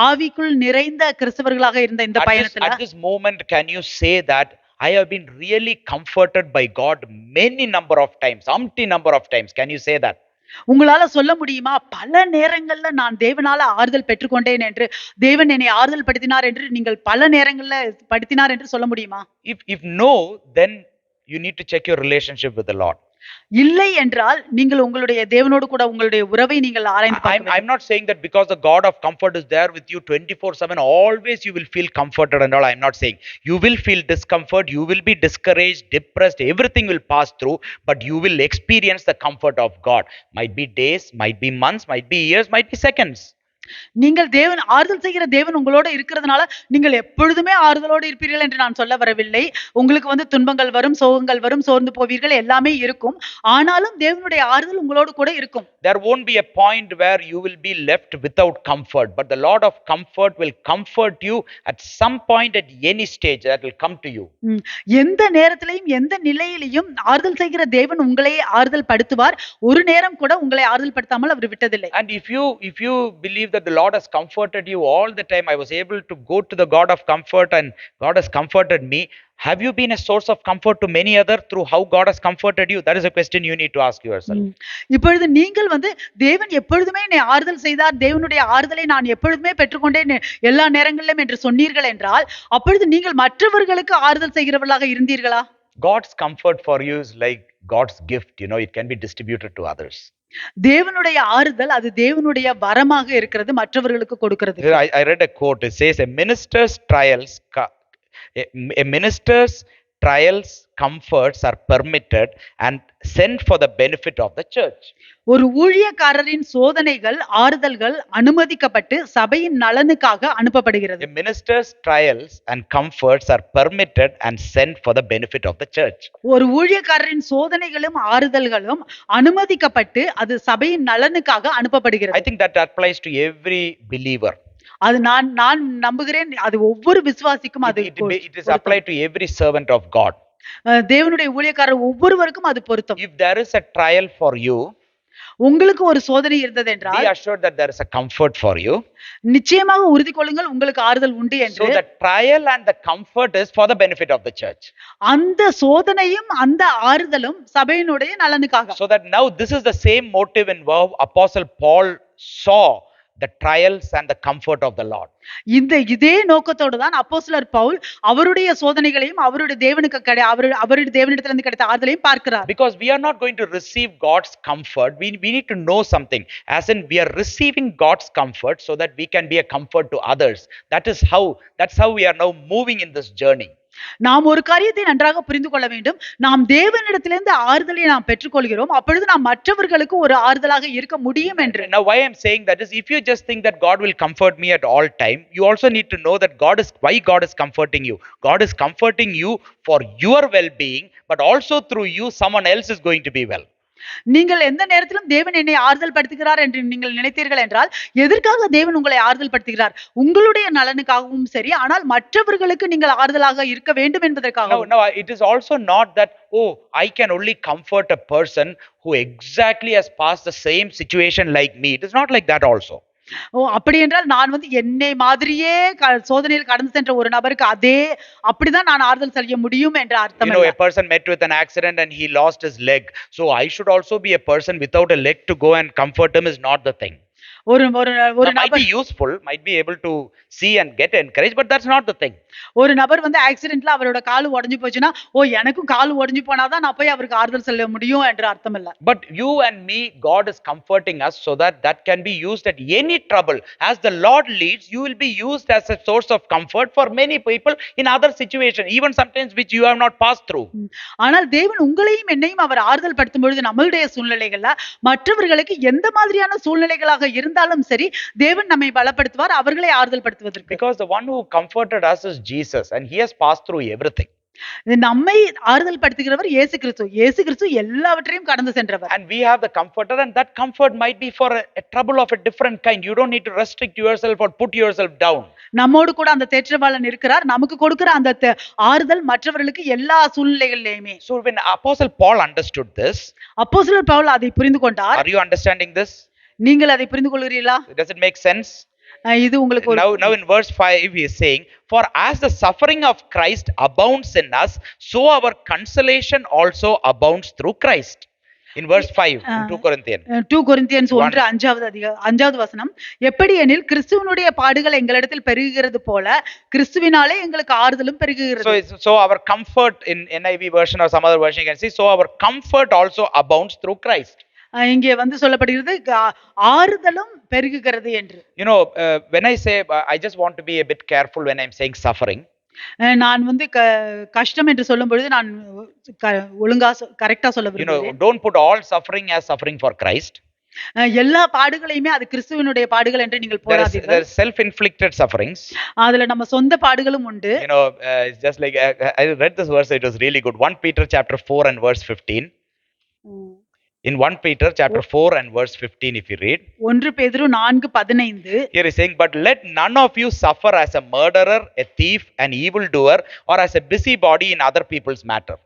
ஆவிக்குள் நிறைந்த கிறிஸ்தவர்களாக இருந்த இந்த பயணத்துல at this moment, can you say that I have been really comforted by God many number of times, umpty number of times? Can you say that? உங்களால சொல்ல முடியுமா பல நேரங்கள்ல நான் தேவனால ஆறுதல் பெற்றுக்கொண்டேன் என்று, தேவன் என்னை ஆறுதல் படுத்தினார் என்று நீங்கள் பல நேரங்கள்ல படுத்தினார் என்று சொல்ல முடியுமா? If no, then you need to check your relationship with the Lord. இல்லை என்றால் நீங்கள் உங்களுடைய தேவனோடு கூட உங்களுடைய உறவை நீங்கள் ஆராய்ந்து பார்க்க I'm வேண்டும். not saying that because the God of comfort is there with you 24/7, always you will feel comforted and all. I'm not saying. You will feel discomfort, you will be discouraged, depressed, everything will pass through, but you will experience the comfort of God. Might be days, might be months, might be years, might be seconds. நீங்கள் தேவன் ஆறுதல் செய்கிற தேவன் உங்களோட இருக்கிறதுனால நீங்கள் எப்பொழுதுமே ஆறுதலோடு இருப்பீர்கள் என்று நான் சொல்ல வரவில்லை. உங்களுக்கு வந்து துன்பங்கள் வரும், சோகங்கள் வரும், சோர்ந்து போவீர்கள், எல்லாமே இருக்கும். ஆனாலும் தேவனுடைய ஆறுதல் உங்களோடு கூட இருக்கும். There won't be a point where you will be left without comfort, but the Lord of comfort will comfort you at some point at any stage that will come to you. எந்த நேரத்திலையும் எந்த நிலையிலையும் ஆறுதல் செய்கிற தேவன் உங்களை ஆறுதல் படுத்துவார். ஒரு நேரம் கூட உங்களை ஆறுதல் படுத்தாமல் அவர் விட்டதில்லை. And if you believe that the Lord has comforted you all the time, I was able to go to the God of comfort and God has comforted me. Have you been a source of comfort to many other through how God has comforted you? That is a question you need to ask yourself. இப்பொழுது நீங்கள் வந்து தேவன் எப்பொழுதுமே என்னை ஆறுதல் செய்தார், தேவனுடைய ஆறுதலை நான் எப்பொழுதுமே பெற்றுக்கொண்டேன் எல்லா நேரங்களிலும் என்று சொன்னீர்கள் என்றால், அப்பொழுது நீங்கள் மற்றவர்களுக்கு ஆறுதல் செய்கிறவர்களாக இருந்தீர்களா? God's comfort for you is like God's gift, it can be distributed to others. தேவனுடைய ஆறுதல் அது தேவனுடைய வரமாக இருக்கிறது, மற்றவர்களுக்கு கொடுக்கிறது. I read a quote. It says a minister's trials comforts are permitted and sent for the benefit of the church. ஒரு ஊழியக்காரரின் சோதனைகள் ஆறுதல்கள் அனுமதிக்கப்பட்டு சபையின் நலனுக்காக அனுப்பப்படுகிறது. A minister's trials and comforts are permitted and sent for the benefit of the church. ஒரு ஊழியக்காரரின் சோதனைகளும் ஆறுதல்களும் அனுமதிக்கப்பட்டு அது சபையின் நலனுக்காக அனுப்பப்படுகிறது. I think that applies to every believer. அது நான் நம்புகிறேன், அது ஒவ்வொரு விசுவாசிக்கும் அது It is applied to every servant of God. தேவனுடைய ஊழியக்காரர் ஒவ்வொருவருக்கும் அது பொருத்தம். If there is a trial for you, உங்களுக்கு ஒரு சோதனை இருந்தது என்றால் be assured that there is a comfort for you. நிச்சயமாக உறுதி கொள்ளுங்கள் உங்களுக்கு ஆறுதல் உண்டு என்று. So the trial and the comfort is for the benefit of the church. அந்த சோதனையும் அந்த ஆறுதலும் சபையினுடைய நலனுக்காக. So that now this is the same motive and verb Apostle Paul saw the trials and the comfort of the Lord. இதே நோக்கத்தோடு தான் அப்போஸ்தலர் பவுல் அவருடைய சோதனைகளையும் அவருடைய தேவனிடத்திலிருந்து கிடைத்த ஆறுதலையும் பார்க்கிறார். Because we are not going to receive God's comfort, we need to know something, as in we are receiving God's comfort so that we can be a comfort to others. That's how we are now moving in this journey. நாம் ஒரு காரியத்தை நன்றாக புரிந்து கொள்ள வேண்டும். நாம் தேவனிடத்திலிருந்து ஆறுதலை நாம் பெற்றுக்கொள்கிறோம், அப்பொழுது நாம் மற்றவர்களுக்கு ஒரு ஆறுதலாக இருக்க முடியும் என்று. Now why I am saying that is, if you just think that God will comfort me at all time, you also need to know that why God is comforting you. God is comforting you for your well-being, but also through you someone else is going to be well. நீங்கள் எந்த நேரத்திலும் தேவன் என்னை ஆறுதல் படுத்துகிறார் என்று நீங்கள் நினைத்தீர்கள் என்றால், எதற்காக தேவன் உங்களை ஆறுதல் படுத்துகிறார்? உங்களுடைய நலனுக்காகவும் சரி, ஆனால் மற்றவர்களுக்கு நீங்கள் ஆறுதலாக இருக்க வேண்டும் என்பதற்காக. No, it is also not that, I can only comfort a person who exactly has passed the same situation like me. It is not like that also. அப்படி என்றால் நான் வந்து என்னை மாதிரியே சோதனையில் கடந்து சென்ற ஒரு நபருக்கு அப்படிதான் நான் ஆறுதல் செய்ய முடியும் என்ற அர்த்தம் இல்ல. A person met with an accident and he lost his leg, so I should also be a person without a leg to go and comfort him is not the thing. ஒரு ஒரு ஒரு That might be நபர் useful, might be able to see and get encouraged, but that's not the thing. ஒரு நபர் வந்து ஆக்சிடென்ட்ல அவரோட கால் உடைஞ்சு போச்சுன்னா, ஓ எனக்கும் கால் உடைஞ்சு போனாதான் நான் போய் அவருக்கு ஆறுதல் சொல்ல முடியும் என்ற அர்த்தம் இல்ல. But you and me, God is comforting us so that that can be used at any trouble. As the Lord leads, you will be used as a source of comfort for many people in other situations, even sometimes which you have not passed through. ஆனால் தேவன் உங்களையும் என்னையும் அவர் ஆறுதல் படுத்தும் பொழுது நம்மளுடைய சூழ்நிலைகள்ல மற்றவர்களுக்கு எந்த மாதிரியான சூழ்நிலைகளாக இருந்தாலும் சரி, தேவன் நம்மை பலப்படுத்துவார் அவர்களை ஆறுதல் படுத்துவதற்கு. Because the one who comforted us is Jesus, and he has passed through everything. நம்மை ஆறுதல் படுத்துகிறவர் இயேசு கிறிஸ்து. இயேசு கிறிஸ்து எல்லாவற்றையும் கடந்து சென்றவர். And we have the comforter, and that comfort might be for a trouble of a different kind. You don't need to restrict yourself or put yourself down. நம்மோடு கூட அந்த தேற்றவாளன் இருக்கிறார். நமக்கு கொடுக்கிற அந்த ஆறுதல் மற்றவர்களுக்கு எல்லா சூழ்நிலைகளிலுமே. So when Apostle Paul understood this, அப்போஸ்தலர் பவுல் அதை புரிந்து கொண்டார். are you understanding this? நீங்கள் அதை புரிந்து கொள்கிறீர்களா? Does it make sense? இது உங்களுக்கு ஒரு Now in verse 5 he is saying, for as the suffering of Christ abounds in us, so our consolation also abounds through Christ. In verse 5 in 2 Corinthians. 2 Corinthians 1:5 வசனம், எப்படி எனில் கிறிஸ்துவனுடைய பாடுகள் எங்களிடத்தில் பெருகுகிறது போல கிறிஸ்துவினாலே எங்களுக்கு ஆறுதலும் பெருகுகிறது. So our comfort, in NIV version or some other version you can see, so our comfort also abounds through Christ. இங்கே வந்து சொல்லப்படுகிறது ஆறுதலும் பெருகுகிறது என்று. You know, when I say, I just want to be a bit careful when I'm saying suffering. நான் வந்து கஷ்டம் என்று சொல்லும் பொழுது நான் ஒழுங்கா கரெக்டா சொல்ல விரும்புகிறேன். You know, don't put all suffering as suffering for Christ. எல்லா பாடுகளையுமே அது கிறிஸ்துவினுடைய பாடுகள் என்று நீங்கள் போடாதீர்கள். There are self-inflicted sufferings. அதுல நம்ம சொந்த பாடுகளும் உண்டு. You know, it's just like I read this verse, it was really good. 1 Peter chapter 4 and verse 15. In 1 Peter chapter 4 and verse 15 if you read. 1 பேதுரு 4:15. Here is saying, but let none of you suffer as a murderer, a thief, an evildoer, or as a busybody in other people's matter.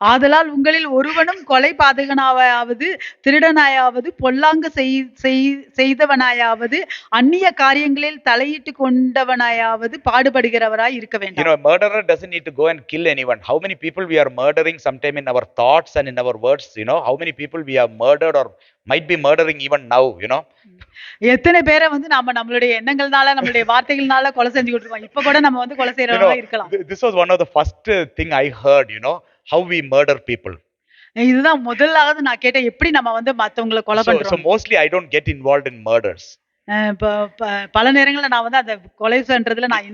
ஆதலால் உங்களில் ஒருவனும் கொலை பாதகனாயாவது திருடனாயாவது பொல்லாங்கு செய்தவனாயாவது அந்நிய காரியங்களில் தலையிட்டு கொண்டவனாயாவது பாடுபடுகிறவராய் இருக்க வேண்டாம். You know, a murderer doesn't need to go and kill anyone. How many people we are murdering sometime in our thoughts and in our words, you know, how many people we have murdered or might be murdering even now, you know. எத்தனை பேரை வந்து நாம நம்மளுடைய எண்ணங்கள்னால நம்மளுடைய வார்த்தைகள்னால கொலை செஞ்சுக்கிட்டு இருக்கோம். இப்ப கூட நம்ம வந்து கொலை செய்யறவங்களா இருக்கலாம். This was one of the first thing I heard, you know, how we murder people. இதுதான் முதலாவது நான் கேட்டேன், எப்படி நம்ம வந்து மத்தவங்களை கொலை பண்றோம். So mostly I don't get involved in murders. பல நேரங்கள்ல நான் வந்து அந்த கொலை பண்றதுல நான்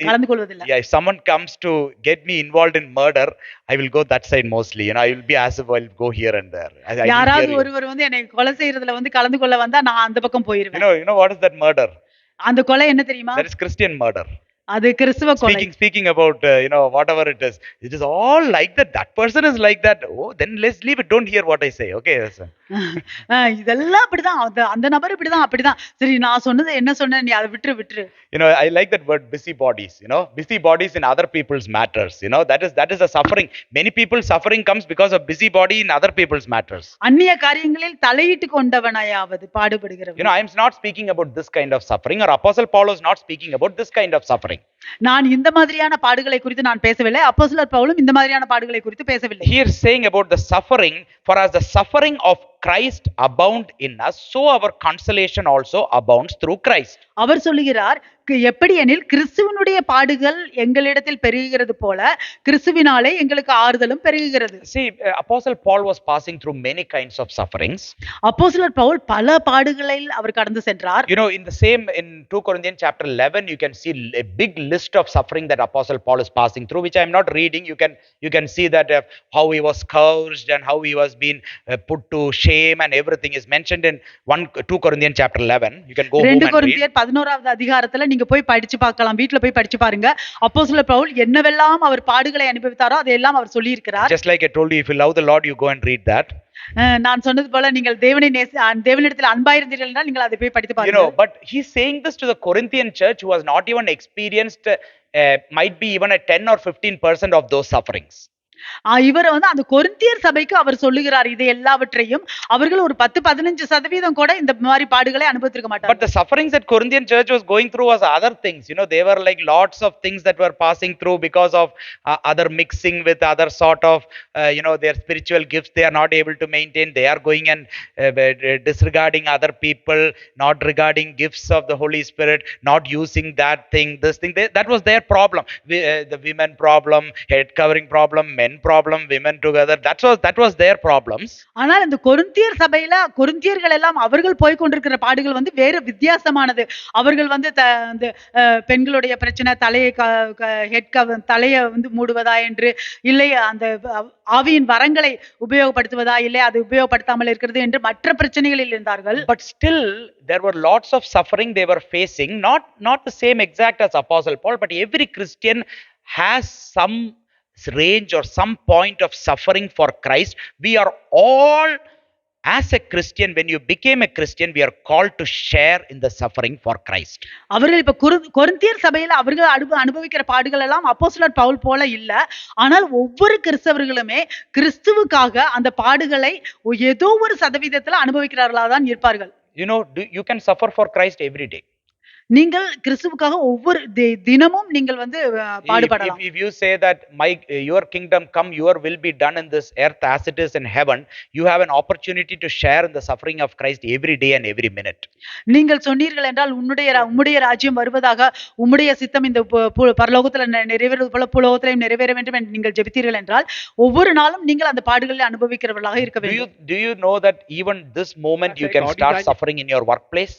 கலந்து கொள்வதில்லை. Yeah, if someone comes to get me involved in murder, I will go that side mostly. You know, I will be as if I'll go here and there. யாராவது ஒருவர் வந்து என்னை கொலை செய்யறதுல வந்து கலந்து கொள்ள வந்தா நான் அந்த பக்கம் போயிருவேன். You know what is that murder? அந்த கொலை என்ன தெரியுமா? That is Christian murder. அது கிறிஸ்துவ கொலை. Speaking about you know, whatever it is all like that. That person is like that. Oh, then let's leave it. Don't hear what I say. Okay, இதெல்லாம் அப்படிதான், அந்த நபர் இப்படிதான் அப்படிதான். சரி, நான் சொன்னது என்ன சொன்னேன், நீ அதை விட்டுரு. You know, I like that word busybodies. You know, busybodies in other people's matters. You know, that is a suffering. Many people's suffering comes because of busybody in other people's matters. அந்நிய காரியங்களில் தலையிட்டு கொண்டவனாயாவது பாடுபடுகிறவன். You know, I am not speaking about this kind of suffering, or Apostle Paul is not speaking about this kind of suffering. நான் இந்த மாதிரியான பாடுகளை குறித்து நான் பேசவில்லை. அப்போஸ்தலர் பவுலும் இந்த மாதிரியான பாடுகளை குறித்து பேசவில்லை. He is saying about the suffering, for as the suffering of Christ abound in us, so our consolation also abounds through Christ. அவர் சொல்லுகிறார், எப்படி எனில் கிறிஸ்துவினுடைய பாடுகள் எங்களிடத்தில் பெருகுகிறது போல கிறிஸ்துவினாலே எங்களுக்கு ஆறுதலும் பெருகுகிறது. See, Apostle Paul was passing through many kinds of sufferings. அப்போஸ்தலர் பவுல் பல பாடுகளில் அவர் கடந்து சென்றார். You know, in 2 Corinthians chapter 11 you can see a big list of suffering that Apostle Paul is passing through, which I am not reading. You can see that how he was scourged and how he was being put to shame and everything is mentioned in 2 Corinthians chapter 11. You can go home and read. 2 கொரிந்தியர் 11வது அதிகாரத்துல நீங்க போய் படிச்சு பார்க்கலாம், வீட்ல போய் படிச்சு பாருங்க. அப்போஸ்தலர் பவுல் என்னவெல்லாம் அவர் பாடுகளை அனுபவித்தாரோ அதையெல்லாம் அவர் சொல்லி இருக்கிறார். Just like I told you, if you love the Lord, you go and read that. நான் சொன்னது போல நீங்கள் தேவனிடத்தில் அன்பாயிருந்தீர்கள் என்றால் நீங்கள் அதை போய் படித்து பாருங்க. You know, but he's saying this to the Corinthian church who has not even experienced might be even a 10 or 15% of those sufferings. இவர் வந்து அந்த கொரிந்தியர் சபைக்கு அவர் சொல்லுகிறார் இது எல்லாவற்றையும். அவர்கள் ஒரு 10-15% கூட இந்த மாதிரி பாடுகளை அனுபவித்திருக்க But மாட்டாங்க. the sufferings that Corinthian church was going through was other things. You know, they were like lots of things that were passing through because of other mixing with other sort of, their spiritual gifts. They are not able to maintain. They are going and disregarding other people, not regarding gifts of the Holy Spirit, not using that thing, this thing. That was their problem. The women problem, head covering problem, men problem, women together. That was their problems. ஆனால் இந்த கொரிந்தியர் சபையில கொரிந்தியர்கள் எல்லாம் அவர்கள் போய் கொண்டிருக்கிற பாடுகள் வந்து வேறு வித்தியாசமானது. அவர்கள் வந்து அந்த பெண்களுடைய பிரச்சனை, தலையை தலையை வந்து மூடுவதா என்று, இல்லை அந்த ஆவியின் வரங்களை உபயோகப்படுத்துவதா, இல்லை அது உபயோகப்படுத்தாமல் இருக்கிறது என்று மற்ற பிரச்சனைகளில் இருந்தார்கள். But still there were lots of suffering they were facing, not the same exact as Apostle Paul, but every Christian has some range or some point of suffering for Christ. We are all, as a Christian, when you became a Christian, we are called to share in the suffering for Christ. அவர்கள் இப்ப கொரிந்தியர் சபையில அவர்கள் அனுபவிக்கிற பாடுகள் எல்லாம் அப்போஸ்தலர் பவுல் போல இல்ல. ஆனால் ஒவ்வொரு கிறிஸ்தவர்களுமே கிறிஸ்துவுக்காக அந்த பாடுகளை ஏதோ ஒரு சதவீதத்துல அனுபவிக்கிறார்களா தான் இருப்பார்கள். You can suffer for Christ every day. நீங்கள் கிறிஸ்துவுக்காக ஒவ்வொரு தினமும் நீங்கள் வந்து பாடுபடலாம். If you say that your kingdom come, your will be done in this earth as it is in heaven, you have an opportunity to share in the suffering of Christ every day and every minute. நீங்கள் சொன்னீர்கள் என்றால் உம்முடைய ராஜ்யம் வருவதாக, உம்முடைய சித்தம் இந்த பரலோகத்துல நிறைவேறுவது போல பூலோகத்திலும் நிறைவேற வேண்டும் என்று நீங்கள் ஜெபித்தீர்கள் என்றால் ஒவ்வொரு நாளும் நீங்கள் அந்த பாடுகளை அனுபவிக்கிறவர்களாக இருக்க வேண்டும். Do you know that even this moment you can start suffering in your workplace?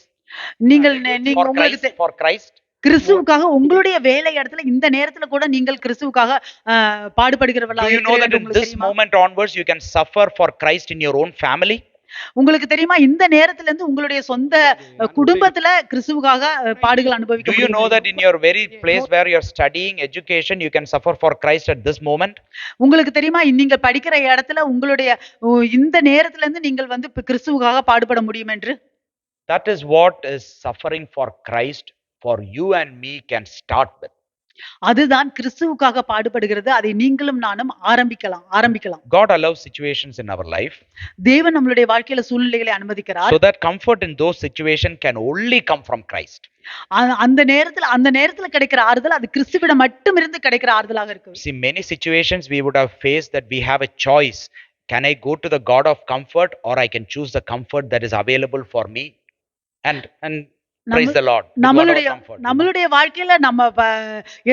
நீங்கள் உங்களுக்கு for Christ, கிறிஸ்துவுக்காக உங்களுடைய வேலை இடத்துல இந்த நேரத்துல கூட நீங்கள் கிறிஸ்துவுக்காக பாடுபடுகிறவர்களாக do you know that in this moment onwards you can suffer for Christ in your own family? உங்களுக்கு தெரியுமா இந்த நேரத்துல இருந்து உங்களுடைய சொந்த குடும்பத்துல கிறிஸ்துவுக்காக பாடுகள் அனுபவிக்க முடியும். Do you know that in your very place where you are studying education you can suffer for Christ at this moment? உங்களுக்கு தெரியுமா நீங்க படிக்கிற இடத்துல உங்களுடைய இந்த நேரத்துல இருந்து நீங்கள் வந்து கிறிஸ்துவுக்காக பாடுபட முடியும் என்று? That is what is suffering for Christ for you and me can start with. அதுதான் கிறிஸ்துவுக்காக பாடுபடுகிறது. அதை நீங்களும் நானும் ஆரம்பிக்கலாம். God allows situations in our life. தேவன் நம்மளுடைய வாழ்க்கையில சூழ்நிலைகளை அனுமதிக்கிறார். So that comfort in those situations can only come from Christ. அந்த நேரத்துல கிடைக்கிற ஆறுதல் அது கிறிஸ்துவிடம் மட்டும் இருந்து கிடைக்கிற ஆறுதலாக இருக்கு. See, many situations we would have faced that we have a choice. Can I go to the God of comfort or I can choose the comfort that is available for me? And praise the Lord. நம்மளுடைய வாழ்க்கையில நம்ம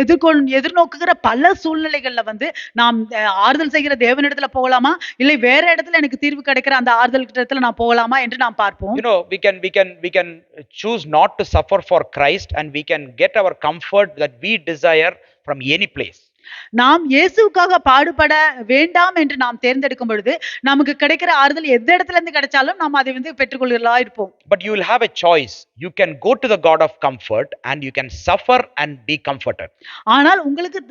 எதிர்நோக்குகிற பல சூழ்நிலைகள்ல வந்து நாம் ஆறுதல் செய்கிற தேவனிடத்துல போகலாமா, இல்லை வேற இடத்துல எனக்கு தீர்வு கிடைக்கிற அந்த ஆறுதல் இடத்துல நான் போகலாமா என்று நாம் பார்ப்போம். We can choose not to suffer for Christ and we can get our comfort that we desire from any place. நாம் இயேசுவுக்காக பாடுபட வேண்டாம் என்று நாம் தேர்ந்தெடுக்கும் பொழுது நமக்கு கிடைக்கிற ஆறுதல் எந்த இடத்துல இருந்து கிடைச்சாலும் நாம் அதை வந்து பெற்றுக்கொள்ளலாம் இருப்போம். But you will have a choice. You can go to the God of comfort and you can suffer and be comforted. ஆனால் உங்களுக்கு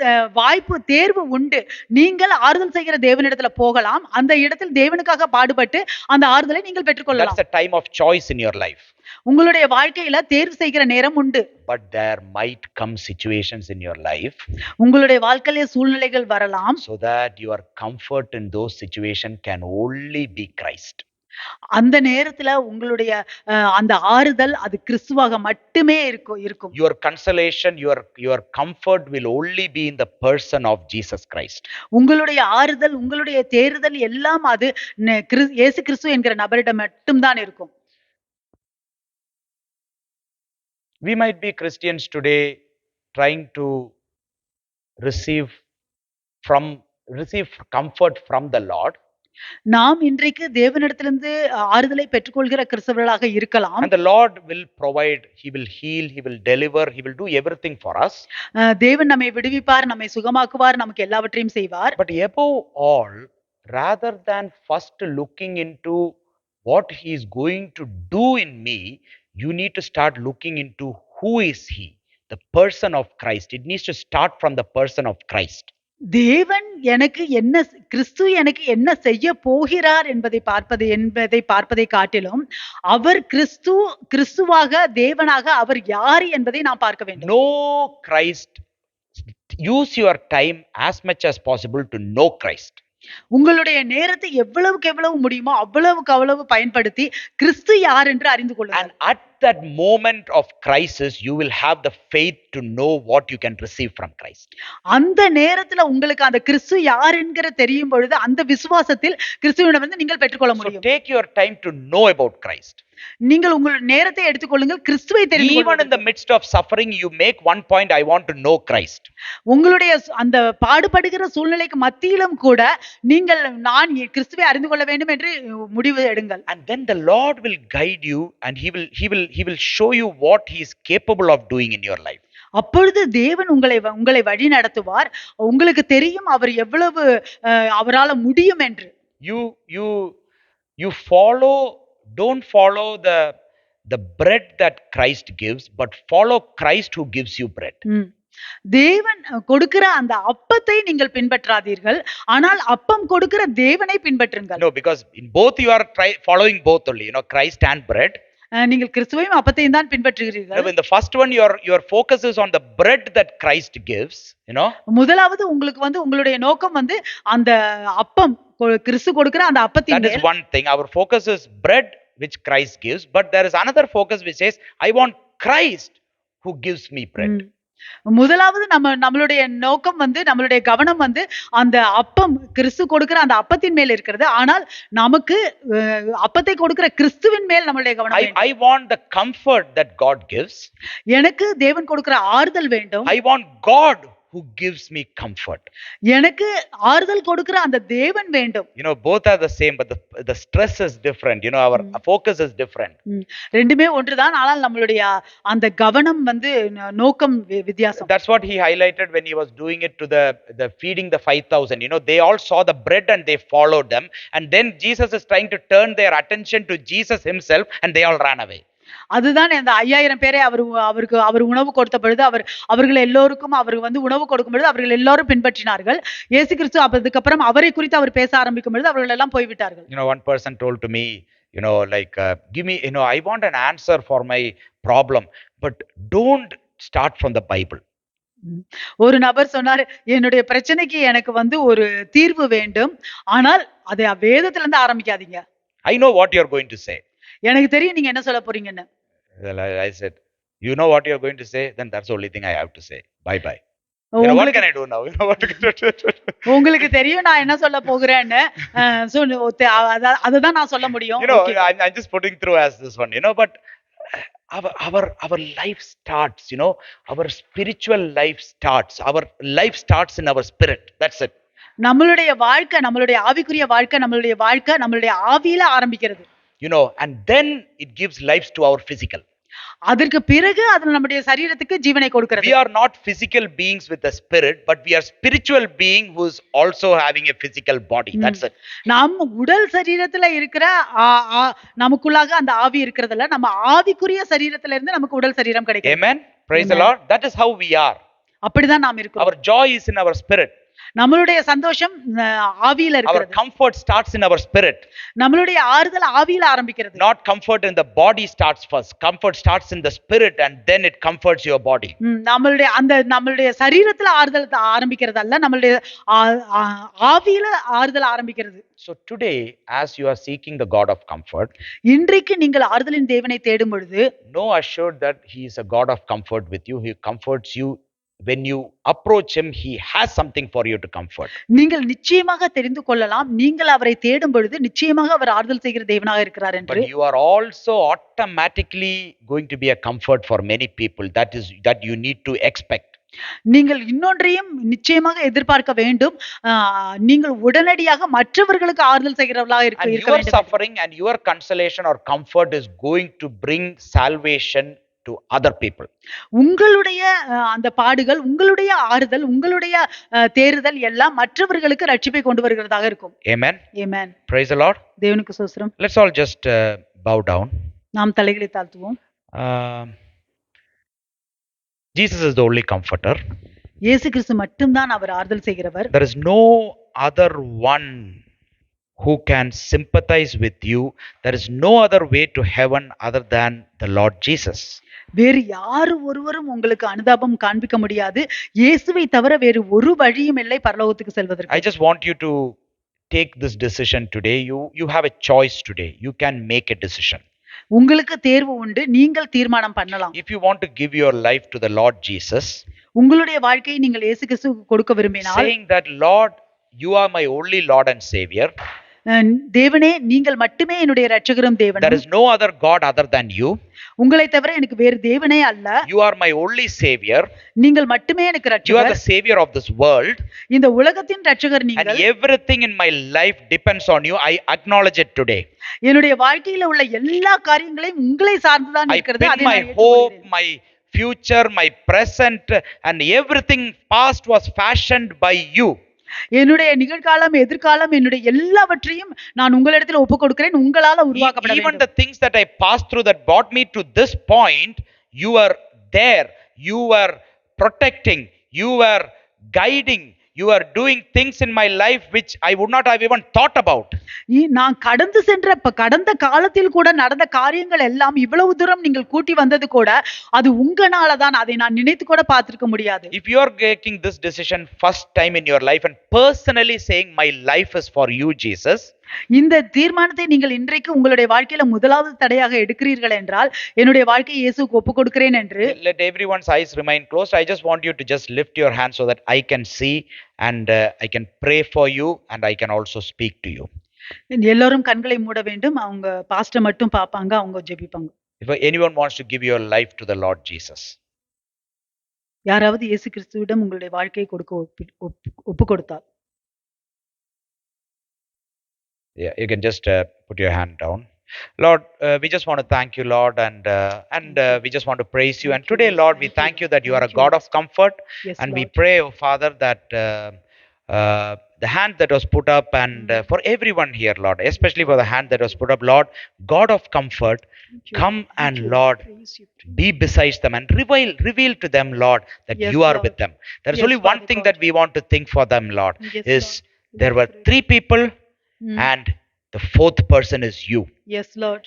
தேர்வு உண்டு. நீங்கள் ஆறுதல் செய்கிற தேவனிடத்துல போகலாம், அந்த இடத்தில் தேவனுக்காக பாடுபட்டு அந்த ஆறுதலை நீங்கள் பெற்றுக்கொள்ளலாம். That's a time of choice in your life. உங்களுடைய வாழ்க்கையில தேர்வு செய்கிற நேரம் உண்டு. But there might come situations in your life. உங்களுடைய வாழ்க்கையில சூழ்நிலைகள் வரலாம். So that your comfort in those situations can only be Christ. அந்த நேரத்துல உங்களுடைய அந்த ஆறுதல் அது கிறிஸ்துவாக மட்டுமே இருக்கும். Your consolation, your comfort will only be in the person of Jesus Christ. உங்களுடைய ஆறுதல், உங்களுடைய தேறுதல் எல்லாம் அது இயேசு கிறிஸ்து என்கிற நபரிடம் மட்டும் தான் இருக்கும். We might be Christians today trying to receive comfort from the Lord. நாம் இன்றைக்கு தேவனிடத்திலிருந்து ஆறுதலை பெற்றுக்கொள்கிற கிறிஸ்தவர்களாக இருக்கலாம். And the Lord will provide, he will heal, he will deliver, he will do everything for us. தேவன் நம்மை விடுவிப்பார், நம்மை சுகமாக்குவார், நமக்கு எல்லாவற்றையும் செய்வார். But above all, rather than first looking into what he is going to do in me, you need to start looking into who is he, the person of Christ. It needs to start from the person of Christ. தேவன் எனக்கு என்ன, கிறிஸ்து எனக்கு என்ன செய்ய போகிறார் என்பதை பார்ப்பதை காட்டிலும் அவர் கிறிஸ்துவாக தேவனாக அவர் யார் என்பதை நாம் பார்க்க வேண்டும். Know Christ use your time as much as possible to know Christ. உங்களுடைய நேரத்தை எவ்வளவுக்கு எவ்வளவு முடியுமோ அவ்வளவுக்கு அவ்வளவு பயன்படுத்தி கிறிஸ்து யார் என்று அறிந்து And கொள்ளுங்கள். at that moment of crisis, you will have the faith to know what you can receive from Christ. அந்த நேரத்துல உங்களுக்கு அந்த கிறிஸ்து யார் என்கிற தெரியும் பொழுது அந்த விசுவாசத்தில் கிறிஸ்துவிடமிருந்து நீங்கள் பெற்றுக்கொள்ள So முடியும். take your time to know about Christ. நீங்கள் உங்கள் நேரத்தை எடுத்துக்கொள்ளுங்கள் கிறிஸ்துவை தெரிந்து Even in கொள்ளுங்கள். the midst of suffering, you make one point, I want to know Christ. உங்களுடைய அந்த பாடுபடுகிற சூழ்நிலைக்கு மத்தியிலும் கூட நீங்கள் நான் கிறிஸ்துவை அறிந்து கொள்ள வேண்டும் என்று முடிவு எடுங்கள். And then the Lord will guide you, and he will show you what he is capable of doing in your life. அப்பொழுது தேவன் உங்களை வழி நடத்துவார். உங்களுக்கு தெரியும் அவர் எவ்வளவு அவரால முடியும் என்று. You follow, don't follow the bread that Christ gives, but follow Christ who gives you bread. தேவன் கொடுக்கிற அந்த அப்பத்தை நீங்கள் பின்பற்றாதீர்கள், ஆனால் அப்பம் கொடுக்கிற தேவனை பின்பற்றுங்கள். No, because in both you are following both only, Christ and bread. நீங்கள் கிறிஸ்துவையும் அப்பத்தையும் தான் பின்பற்றுகிறீர்கள். In the first one, your focus is on the bread that Christ gives, முதலாவது உங்களுக்கு உங்களுடைய நோக்கம் அந்த அப்பம் கிறிஸ்து கொடுக்கிற அந்த அப்பத்தின் that is one thing. Our focus is bread which Christ gives, but there is another focus which says, I want Christ who gives me bread. முதலாவது நம்மளுடைய நோக்கம் நம்மளுடைய கவனம் அந்த அப்பம் கிறிஸ்து கொடுக்கிற அந்த அப்பத்தின் மேல் இருக்கிறது. ஆனால் நமக்கு அப்பத்தை கொடுக்கிற கிறிஸ்துவின் மேல் நம்மளுடைய கவனம். I want the comfort that God gives. எனக்கு தேவன் கொடுக்கிற ஆறுதல் வேண்டும். I want God who gives me comfort. எனக்கு ஆறுதல் கொடுக்கிற அந்த தேவன் வேண்டும். Both are the same, but the stress is different. Our focus is different. ரெண்டுமே ஒன்றுதான், ஆனால் நம்மளுடைய அந்த கவனம் நோக்கம் வித்தியாசம். That's what he highlighted when he was doing it to the feeding the 5,000. They all saw the bread and they followed them, and then Jesus is trying to turn their attention to Jesus himself, and they all ran away. அதுதான் அந்த 5000 பேரை அவர் உணவு கொடுத்த பொழுது அவர்கள் எல்லோருக்கும் அவர் உணவு கொடுக்கும் பொழுது அவர்கள் எல்லாரும் பின்பற்றினார்கள். இயேசு கிறிஸ்து அதுக்கப்புறம் அவரை குறித்து அவர் பேச ஆரம்பிக்கும் பொழுது அவர்கள் எல்லாம் போய்விட்டார்கள். One person told to me, give me, I want an answer for my problem, but don't start from the Bible. ஒரு நபர் சொன்னார், என்னுடைய பிரச்சனைக்கு எனக்கு ஒரு தீர்வு வேண்டும், ஆனால் அதை வேதத்திலிருந்து ஆரம்பிக்காதீங்க. I know what you are going to say. எனக்கு தெரியும் நீங்க என்ன சொல்ல போறீங்கன்னு. I said, you know what you are going to say, then that's the only thing I have to say. Bye bye. What can I do now? உங்களுக்கு தெரியும் நான் என்ன சொல்ல போகிறேன்னு. அதுதான் நான் சொல்ல முடியும். I'm just putting through as this one, but our life starts, our spiritual life starts. Our life starts in our spirit. That's it. நம்மளுடைய வாழ்க்கை, நம்மளுடைய ஆவிக்குரிய வாழ்க்கை, நம்மளுடைய ஆவியில ஆரம்பிக்கிறது. And then it gives life to our physical. அதற்கு பிறகு அது நம்முடைய சரீரத்துக்கு ஜீவனை கொடுக்கிறது. We are not physical beings with a spirit, but we are spiritual being who is also having a physical body. That's it. நாம் உடல் சரீரத்துல இருக்கிற நமக்குள்ளாக அந்த ஆவி இருக்கிறதுல நம்ம ஆவிக்குரிய சரீரத்துல இருந்து நமக்கு உடல் சரீரம் கிடைக்கும். Amen. Praise the Lord. That is how we are. அப்படிதான் நாம் இருக்கிறோம். Our joy is in our spirit. நம்மளுடைய சந்தோஷம் ஆவியில இருக்கிறது. Our comfort starts in our spirit. நம்மளுடைய ஆறுதல் ஆவியில ஆரம்பிக்கிறது. Not comfort in the body starts first. Comfort starts in the spirit, and then it comforts your body. நம்மளுடைய சரீரத்துல ஆறுதல் ஆரம்பிக்கிறது அல்ல, நம்மளுடைய ஆவியில ஆறுதல் ஆரம்பிக்கிறது. So today, as you are seeking the God of comfort, இன்றைக்கு நீங்கள் ஆறுதலின் தேவனை தேடும் பொழுது, know assured that he is a God of comfort with you. He comforts you. When you approach him, he has something for you to comfort. நீங்கள் நிச்சயமாக தெரிந்து கொள்ளலாம், நீங்கள் அவரை தேடும் பொழுது நிச்சயமாக அவர் ஆறுதல் செய்கிற தேவனாக இருக்கிறார் என்று. But you are also automatically going to be a comfort for many people. That you need to expect. நீங்கள் இன்னொன்றையும் நிச்சயமாக எதிர்பார்க்க வேண்டும். நீங்கள் உடனடியாக மற்றவர்களுக்கு ஆறுதல் செய்கிறவர்களாக இருக்க வேண்டும். Your suffering and your consolation or comfort is going to bring salvation to other people. உங்களுடைய அந்த பாடுகள், உங்களுடைய ஆறுதல், உங்களுடைய தேறுதல் எல்லாம் மற்றவர்களுக்கு ரட்சிப்பை கொண்டு வருகிறதாக இருக்கும். Amen. Amen. Praise the Lord. தேவனுக்கு ஸ்தோத்திரம். Let's all just bow down. நாம் தலைகளை தாழ்த்துவோம். Jesus is the only comforter. இயேசு கிறிஸ்து மட்டும்தான் அவர் ஆறுதல் செய்கிறவர். There is no other one who can sympathize with you. There is no other way to heaven other than the Lord Jesus. வேறு யாரு ஒருவரும் உங்களுக்கு அனுதாபம் காண்பிக்க முடியாது. இயேசுவை தவிர வேறு ஒரு வழியும் இல்லை பரலோகத்துக்கு I செல்வதற்கு. just want you to take this decision today. You have a choice today. You can make a decision. உங்களுக்கு தேர்வு உண்டு. நீங்கள் தீர்மானம் பண்ணலாம். If you want to give your life to the Lord Jesus, உங்களுடைய வாழ்க்கையை நீங்கள் இயேசு கிறிஸ்துவுக்கு கொடுக்க விரும்பினால், saying that, Lord, you are my only Lord and Savior. தேவனே நீங்கள் மட்டுமே என்னுடைய இரட்சகரும் There தேவனும். is no other God other than you. உங்களை தவிர எனக்கு வேறு தேவனே அல்ல. You are my only Savior. நீங்கள் மட்டுமே எனக்கு You are இரட்சகர். the Savior of this world. இந்த உலகத்தின் இரட்சகர் And நீங்கள். everything in my life depends on you. I acknowledge it today. என்னுடைய வாழ்க்கையில உள்ள எல்லா காரியங்களையும் உங்களை சார்ந்துதான் I இருக்கிறது. pin அதை my நான் hope, ஏற்றுக்கொள்கிறேன். my future, my present, and everything past was fashioned by you. என்னுடைய நிகழ்காலம், எதிர்காலம், என்னுடைய எல்லாவற்றையும் நான் உங்களிடத்தில் ஒப்புக் கொடுக்கிறேன். உங்களால உருவாக்கப்பட Even வேண்டும். the things that I passed through that brought me to this point, you were there. You were protecting. You were guiding. You are doing things in my life which I would not have even thought about. நான் கடந்த காலத்தில் கூட நடந்த காரியங்கள் எல்லாம் இவ்வளவு தூரம் நீங்கள் கூட்டி வந்தது கூட அது உங்களால தான். அதை நான் நினைத்து கூட பார்த்திருக்க முடியாது. If you are taking this decision first time in your life and personally saying my life is for you, Jesus, இந்த தீர்மானத்தை நீங்கள் இன்றைக்கு உங்களுடைய வாழ்க்கையில முதலாவது தடையாக எடுக்கிறீர்கள் என்றால், என்னுடைய வாழ்க்கையை இயேசுவுக்கு ஒப்புக் கொடுக்கிறேன் என்று. let everyone's eyes remain closed. I just want you to just lift your hand so that I can see and I can pray for you and I can also speak to you. எல்லாரும் கண்களை மூட வேண்டும். அவங்க pastor மட்டும் பாப்பாங்க, அவங்க ஜெபிப்பாங்க. If anyone wants to give your life to the Lord Jesus, யாராவது இயேசு கிறிஸ்துவிடம் உங்களுடைய வாழ்க்கையை கொடுக்க ஒப்பு கொடுத்தால், yeah, you can just put your hand down. Lord, we just want to thank you, Lord, and we just want to praise you. And today, Lord, we thank you that you are a God of comfort. Yes, And we Lord. pray, oh Father, that the hand that was put up and for everyone here, Lord, especially for the hand that was put up, Lord, God of comfort, come and Lord, be besides them and reveal to them, Lord, that Yes, you are Lord. with them. There is Yes, only one Father thing God. that we want to think for them, Lord, Yes, is Lord. there were 3 people and the 4th person is you. Yes, Lord.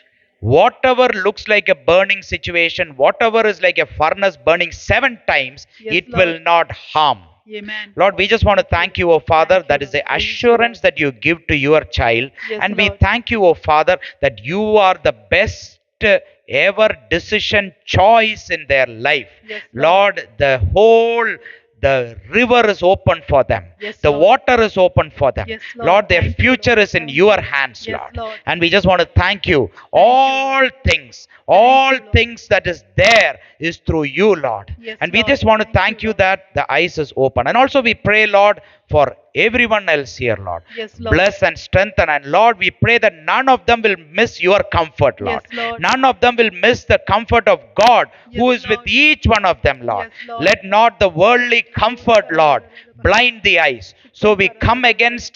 Whatever looks like a burning situation, whatever is like a furnace burning 7 times, Yes, it Lord. will not harm. Amen. Lord, we just want to thank you, oh Father, Thank you, that is the Lord. Praise you, assurance that you give to your child. Yes, And we Lord. thank you, oh Father, that you are the best ever decision choice in their life. Yes, Lord, the river is open for them. Yes, The Lord. water is open for them. Yes, Lord. Lord, their Thank you, future Lord. is in Thank your you. hands, Yes, Lord. Lord. And we just want to thank you. you, All things, all you, Lord. things that is there is through you, Lord. Yes, And we Lord. just want to thank you Lord. that the eyes is open. And also we pray, Lord, for everyone else here, Lord. Yes, Lord. Bless and strengthen. And Lord, we pray that none of them will miss your comfort, Lord. Yes, Lord. None of them will miss the comfort of God who Yes, is with Lord. each one of them, Lord. Yes, Lord. Let not the worldly comfort, Lord, blind the eyes. So we come against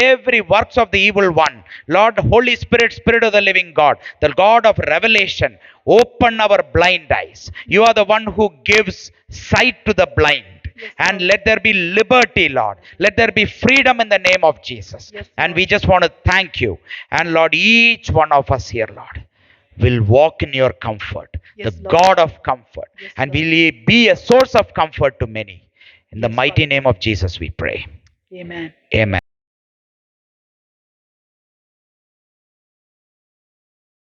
every works of the evil one. Lord, Holy Spirit, Spirit of the living God, the God of revelation, open our blind eyes. You are the one who gives sight to the blind. Yes, And Lord. let there be liberty, Lord. Let there be freedom in the name of Jesus. Yes, And Lord. we just want to thank you. And Lord, each one of us here, Lord, will walk in your comfort, Yes, the Lord. God of comfort, Yes, and Lord. will be a source of comfort to many. In the Yes, mighty Father. name of Jesus, we pray. Amen. Amen.